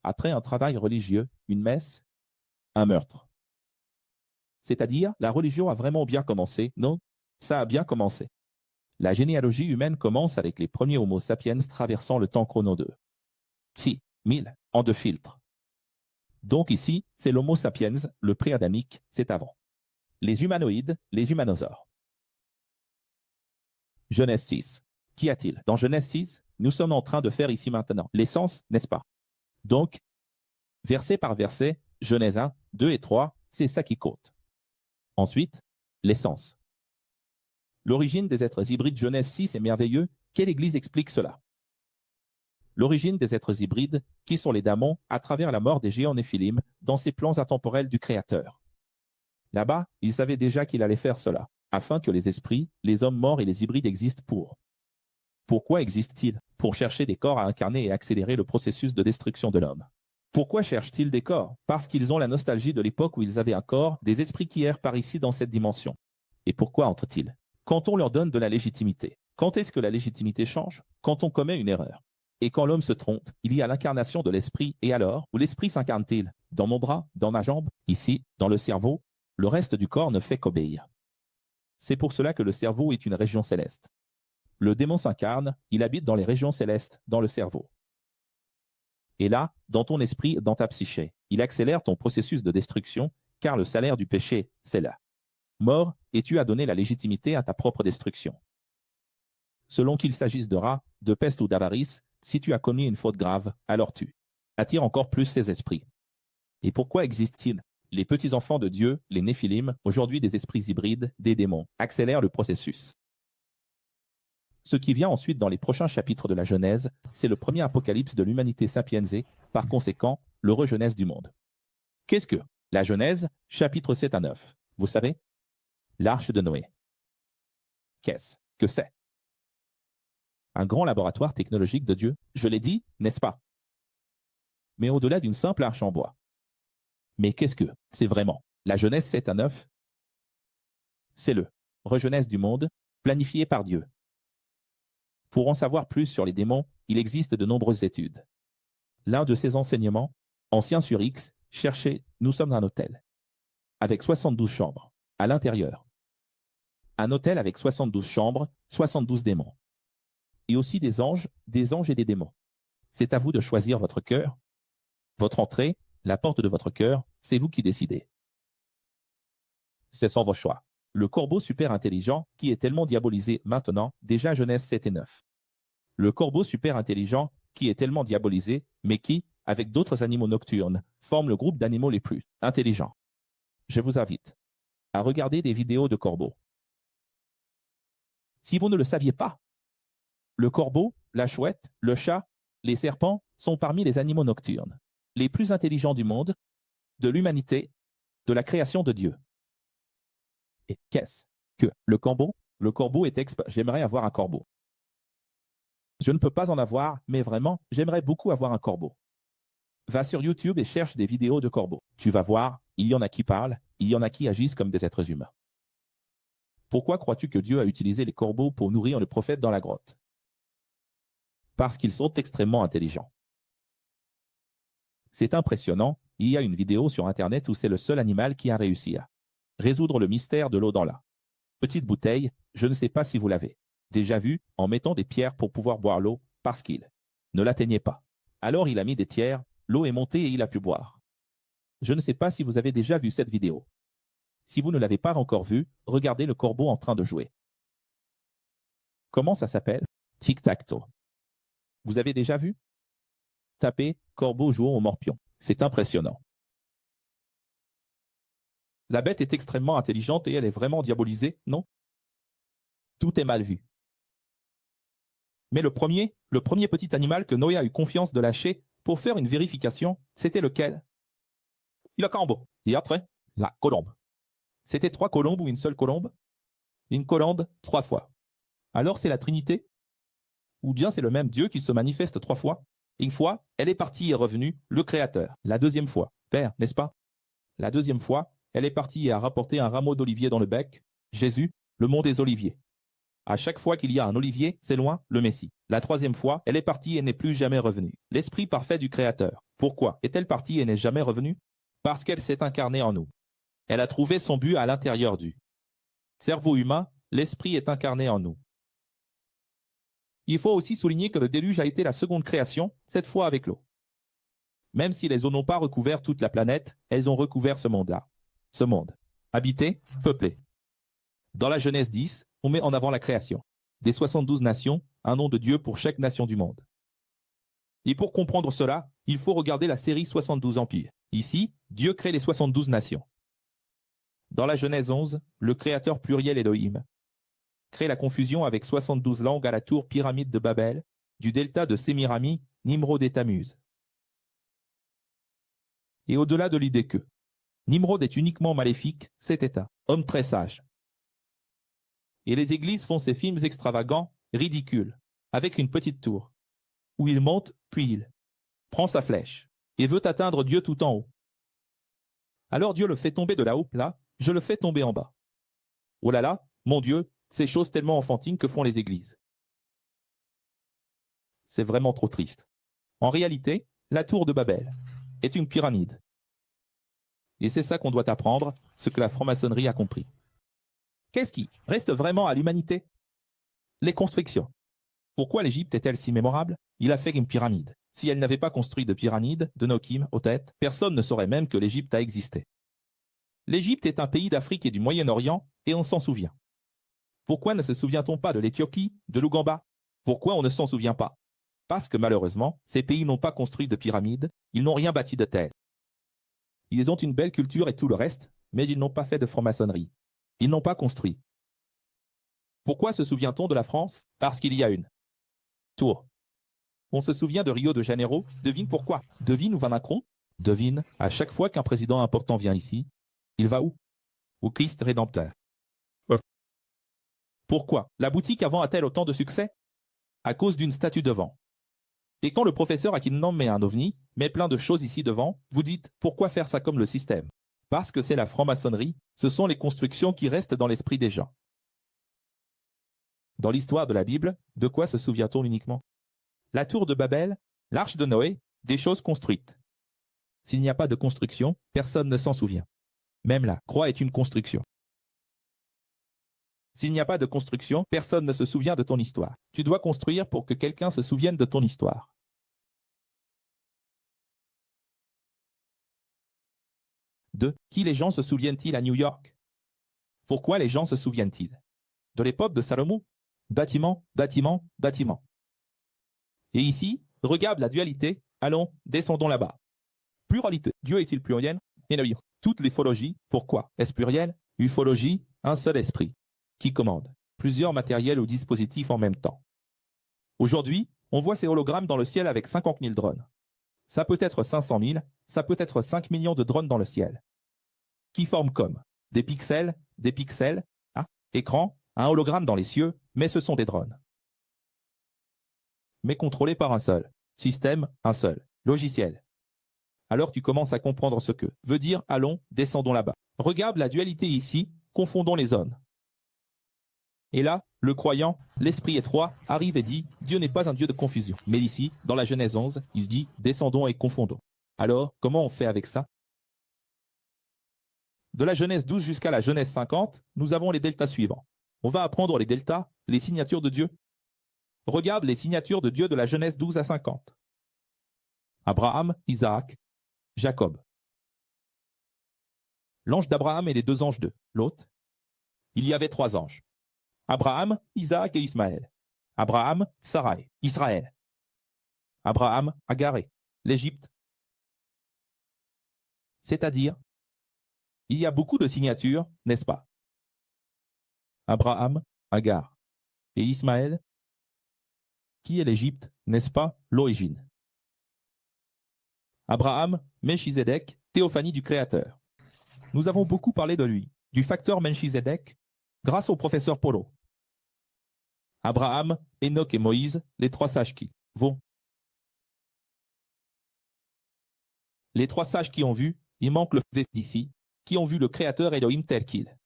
Après un travail religieux, une messe, un meurtre. C'est-à-dire, la religion a vraiment bien commencé, non? Ça a bien commencé. La généalogie humaine commence avec les premiers Homo sapiens traversant le temps chrono 2. 1000 ans de filtre. Donc ici, c'est l'Homo sapiens, le pré-adamique, c'est avant. Les humanoïdes, les humanosaures. Genèse 6. Qu'y a-t-il? Dans Genèse 6, nous sommes en train de faire ici maintenant l'essence, n'est-ce pas? Donc, verset par verset, Genèse 1, 2 et 3, c'est ça qui compte. Ensuite, l'essence. L'origine des êtres hybrides, Genèse 6 est merveilleux. Quelle église explique cela? L'origine des êtres hybrides, qui sont les démons, à travers la mort des géants Néphilim, dans ces plans intemporels du Créateur. Là-bas, il savait déjà qu'il allait faire cela, afin que les esprits, les hommes morts et les hybrides existent pour. Pourquoi existent-ils? Pour chercher des corps à incarner et accélérer le processus de destruction de l'homme. Pourquoi cherchent-ils des corps? Parce qu'ils ont la nostalgie de l'époque où ils avaient un corps, des esprits qui errent par ici dans cette dimension. Et pourquoi entrent-ils? Quand on leur donne de la légitimité. Quand est-ce que la légitimité change? Quand on commet une erreur. Et quand l'homme se trompe, il y a l'incarnation de l'esprit. Et alors, où l'esprit s'incarne-t-il? Dans mon bras? Dans ma jambe? Ici? Dans le cerveau? Le reste du corps ne fait qu'obéir. C'est pour cela que le cerveau est une région céleste. Le démon s'incarne, il habite dans les régions célestes, dans le cerveau. Et là, dans ton esprit, dans ta psyché, il accélère ton processus de destruction, car le salaire du péché, c'est la mort, et tu as donné la légitimité à ta propre destruction. Selon qu'il s'agisse de rat, de peste ou d'avarice, si tu as commis une faute grave, alors tu attires encore plus ces esprits. Et pourquoi existent-ils? Les petits-enfants de Dieu, les Néphilim, aujourd'hui des esprits hybrides, des démons, accélèrent le processus. Ce qui vient ensuite dans les prochains chapitres de la Genèse, c'est le premier apocalypse de l'humanité sapiensée, par conséquent, le rejeunesse du monde. Qu'est-ce que la Genèse, chapitre 7 à 9? Vous savez? L'arche de Noé. Qu'est-ce que c'est? Un grand laboratoire technologique de Dieu, je l'ai dit, n'est-ce pas? Mais au-delà d'une simple arche en bois. Mais qu'est-ce que c'est vraiment? La Genèse 7 à 9, c'est le rejeunesse du monde, planifié par Dieu. Pour en savoir plus sur les démons, il existe de nombreuses études. L'un de ces enseignements, ancien sur X, cherchez, nous sommes un hôtel, avec 72 chambres, à l'intérieur. Un hôtel avec 72 chambres, 72 démons. Et aussi des anges et des démons. C'est à vous de choisir votre cœur. Votre entrée, la porte de votre cœur, c'est vous qui décidez. C'est sans vos choix. Le corbeau super intelligent qui est tellement diabolisé maintenant, déjà Genèse 7 et 9. Le corbeau super intelligent qui est tellement diabolisé, mais qui, avec d'autres animaux nocturnes, forme le groupe d'animaux les plus intelligents. Je vous invite à regarder des vidéos de corbeaux. Si vous ne le saviez pas, le corbeau, la chouette, le chat, les serpents sont parmi les animaux nocturnes, les plus intelligents du monde, de l'humanité, de la création de Dieu. Et qu'est-ce que le corbeau? Le corbeau est J'aimerais avoir un corbeau. Je ne peux pas en avoir, mais vraiment, j'aimerais beaucoup avoir un corbeau. Va sur YouTube et cherche des vidéos de corbeaux. Tu vas voir, il y en a qui parlent, il y en a qui agissent comme des êtres humains. Pourquoi crois-tu que Dieu a utilisé les corbeaux pour nourrir le prophète dans la grotte? Parce qu'ils sont extrêmement intelligents. C'est impressionnant, il y a une vidéo sur Internet où c'est le seul animal qui a réussi à résoudre le mystère de l'eau dans la petite bouteille. Je ne sais pas si vous l'avez déjà vu, en mettant des pierres pour pouvoir boire l'eau, parce qu'il ne l'atteignait pas. Alors il a mis des pierres, l'eau est montée et il a pu boire. Je ne sais pas si vous avez déjà vu cette vidéo. Si vous ne l'avez pas encore vue, regardez le corbeau en train de jouer. Comment ça s'appelle? Tic-tac-toe. Vous avez déjà vu? Tapez corbeau jouant au morpion. C'est impressionnant. La bête est extrêmement intelligente et elle est vraiment diabolisée, non? Tout est mal vu. Mais le premier petit animal que Noé a eu confiance de lâcher pour faire une vérification, c'était lequel? Le corbeau. Et après, la colombe. C'était 3 colombes ou une seule colombe? Une colombe 3 fois. Alors c'est la Trinité? Ou bien c'est le même Dieu qui se manifeste 3 fois? Une fois, elle est partie et revenue, le Créateur. La deuxième fois, Père, n'est-ce pas? La deuxième fois, elle est partie et a rapporté un rameau d'olivier dans le bec. Jésus, le mont des oliviers. À chaque fois qu'il y a un olivier, c'est loin, le Messie. La troisième fois, elle est partie et n'est plus jamais revenue. L'esprit parfait du Créateur. Pourquoi est-elle partie et n'est jamais revenue? Parce qu'elle s'est incarnée en nous. Elle a trouvé son but à l'intérieur du cerveau humain, l'esprit est incarné en nous. Il faut aussi souligner que le déluge a été la seconde création, cette fois avec l'eau. Même si les eaux n'ont pas recouvert toute la planète, elles ont recouvert ce monde-là. Ce monde. Habité, peuplé. Dans la Genèse 10, on met en avant la création. Des 72 nations, un nom de Dieu pour chaque nation du monde. Et pour comprendre cela, il faut regarder la série 72 empires. Ici, Dieu crée les 72 nations. Dans la Genèse 11, le créateur pluriel Elohim crée la confusion avec 72 langues à la tour pyramide de Babel, du delta de Sémirami, Nimrod et Tammuz. Et au-delà de l'idée que Nimrod est uniquement maléfique, c'est État. Homme très sage. Et les églises font ces films extravagants, ridicules, avec une petite tour, où il monte, puis il prend sa flèche, et veut atteindre Dieu tout en haut. Alors Dieu le fait tomber de là-haut, là, je le fais tomber en bas. Oh là là, mon Dieu, ces choses tellement enfantines que font les églises. C'est vraiment trop triste. En réalité, la tour de Babel est une pyramide. Et c'est ça qu'on doit apprendre, ce que la franc-maçonnerie a compris. Qu'est-ce qui reste vraiment à l'humanité? Les constructions. Pourquoi l'Égypte est-elle si mémorable? Il a fait une pyramide. Si elle n'avait pas construit de pyramide, de Nokim, aux têtes, personne ne saurait même que l'Égypte a existé. L'Égypte est un pays d'Afrique et du Moyen-Orient, et on s'en souvient. Pourquoi ne se souvient-on pas de l'Éthiopie, de l'Ouganda? Pourquoi on ne s'en souvient pas? Parce que malheureusement, ces pays n'ont pas construit de pyramides, ils n'ont rien bâti de tel. Ils ont une belle culture et tout le reste, mais ils n'ont pas fait de franc-maçonnerie. Ils n'ont pas construit. Pourquoi se souvient-on de la France? Parce qu'il y a une tour. On se souvient de Rio de Janeiro, devine pourquoi? Devine où va Macron? Devine, à chaque fois qu'un président important vient ici, il va où? Au Christ Rédempteur. Pourquoi la boutique avant a-t-elle autant de succès? À cause d'une statue devant. Et quand le professeur à qui le nom met un ovni, met plein de choses ici devant, vous dites pourquoi faire ça comme le système? Parce que c'est la franc-maçonnerie, ce sont les constructions qui restent dans l'esprit des gens. Dans l'histoire de la Bible, de quoi se souvient-on uniquement? La tour de Babel, l'arche de Noé, des choses construites. S'il n'y a pas de construction, personne ne s'en souvient. Même la croix est une construction. S'il n'y a pas de construction, personne ne se souvient de ton histoire. Tu dois construire pour que quelqu'un se souvienne de ton histoire. De qui les gens se souviennent-ils à New York? Pourquoi les gens se souviennent-ils? De l'époque de Salomon? Bâtiment, bâtiment, bâtiment. Et ici, regarde la dualité, allons, descendons là-bas. Pluralité, Dieu est-il pluriel? Toutes les phologies, pourquoi est-ce pluriel? Ufologie, un seul esprit, qui commande plusieurs matériels ou dispositifs en même temps. Aujourd'hui, on voit ces hologrammes dans le ciel avec 50 000 drones. Ça peut être 500 000, ça peut être 5 millions de drones dans le ciel. Qui forment comme des pixels, écran, un hologramme dans les cieux, mais ce sont des drones. Mais contrôlés par un seul système, un seul logiciel. Alors tu commences à comprendre ce que veut dire allons, descendons là-bas. Regarde la dualité ici, confondons les zones. Et là, le croyant, l'esprit étroit, arrive et dit Dieu n'est pas un Dieu de confusion. Mais ici, dans la Genèse 11, il dit descendons et confondons. Alors, comment on fait avec ça? De la Genèse 12 jusqu'à la Genèse 50, nous avons les deltas suivants. On va apprendre les deltas, les signatures de Dieu. Regarde les signatures de Dieu de la Genèse 12 à 50. Abraham, Isaac, Jacob. L'ange d'Abraham et les deux anges de Lot. Il y avait 3 anges. Abraham, Isaac et Ismaël. Abraham, Sarai, Israël. Abraham, Agaré, l'Égypte. C'est-à-dire, il y a beaucoup de signatures, n'est-ce pas? Abraham, Agar. Et Ismaël, qui est l'Égypte, n'est-ce pas, l'origine? Abraham, Melchizedek, théophanie du Créateur. Nous avons beaucoup parlé de lui, du facteur Melchizedek, grâce au professeur Polo. Abraham, Enoch et Moïse, les 3 sages qui vont. Les 3 sages qui ont vu, il manque le fait ici, qui ont vu le Créateur Elohim tel qu'il est.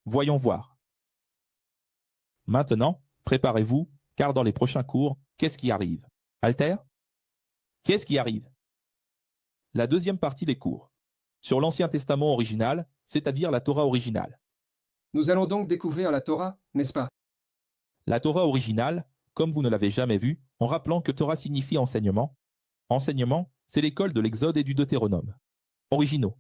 Voyons voir. Maintenant, préparez-vous, car dans les prochains cours, qu'est-ce qui arrive? Alter? Qu'est-ce qui arrive? La deuxième partie des cours. Sur l'Ancien Testament original, c'est-à-dire la Torah originale. Nous allons donc découvrir la Torah, n'est-ce pas? La Torah originale, comme vous ne l'avez jamais vue, en rappelant que Torah signifie enseignement. Enseignement, c'est l'école de l'Exode et du Deutéronome. Originaux.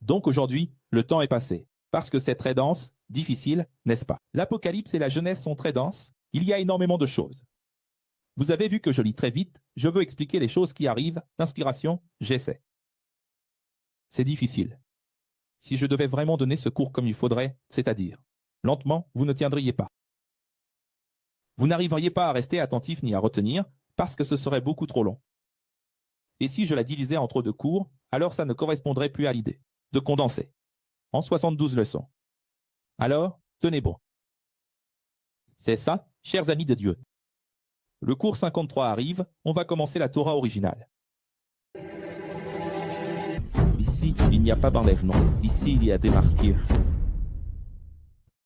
Donc aujourd'hui, le temps est passé. Parce que c'est très dense, difficile, n'est-ce pas? L'Apocalypse et la Genèse sont très denses, il y a énormément de choses. Vous avez vu que je lis très vite, je veux expliquer les choses qui arrivent, d'inspiration, j'essaie. C'est difficile. Si je devais vraiment donner ce cours comme il faudrait, c'est-à-dire, lentement, vous ne tiendriez pas. Vous n'arriveriez pas à rester attentif ni à retenir, parce que ce serait beaucoup trop long. Et si je la divisais entre 2 cours, alors ça ne correspondrait plus à l'idée de condenser en 72 leçons. Alors, tenez bon. C'est ça, chers amis de Dieu. Le cours 53 arrive, on va commencer la Torah originale. Ici, il n'y a pas d'enlèvement. Ici, il y a des martyrs.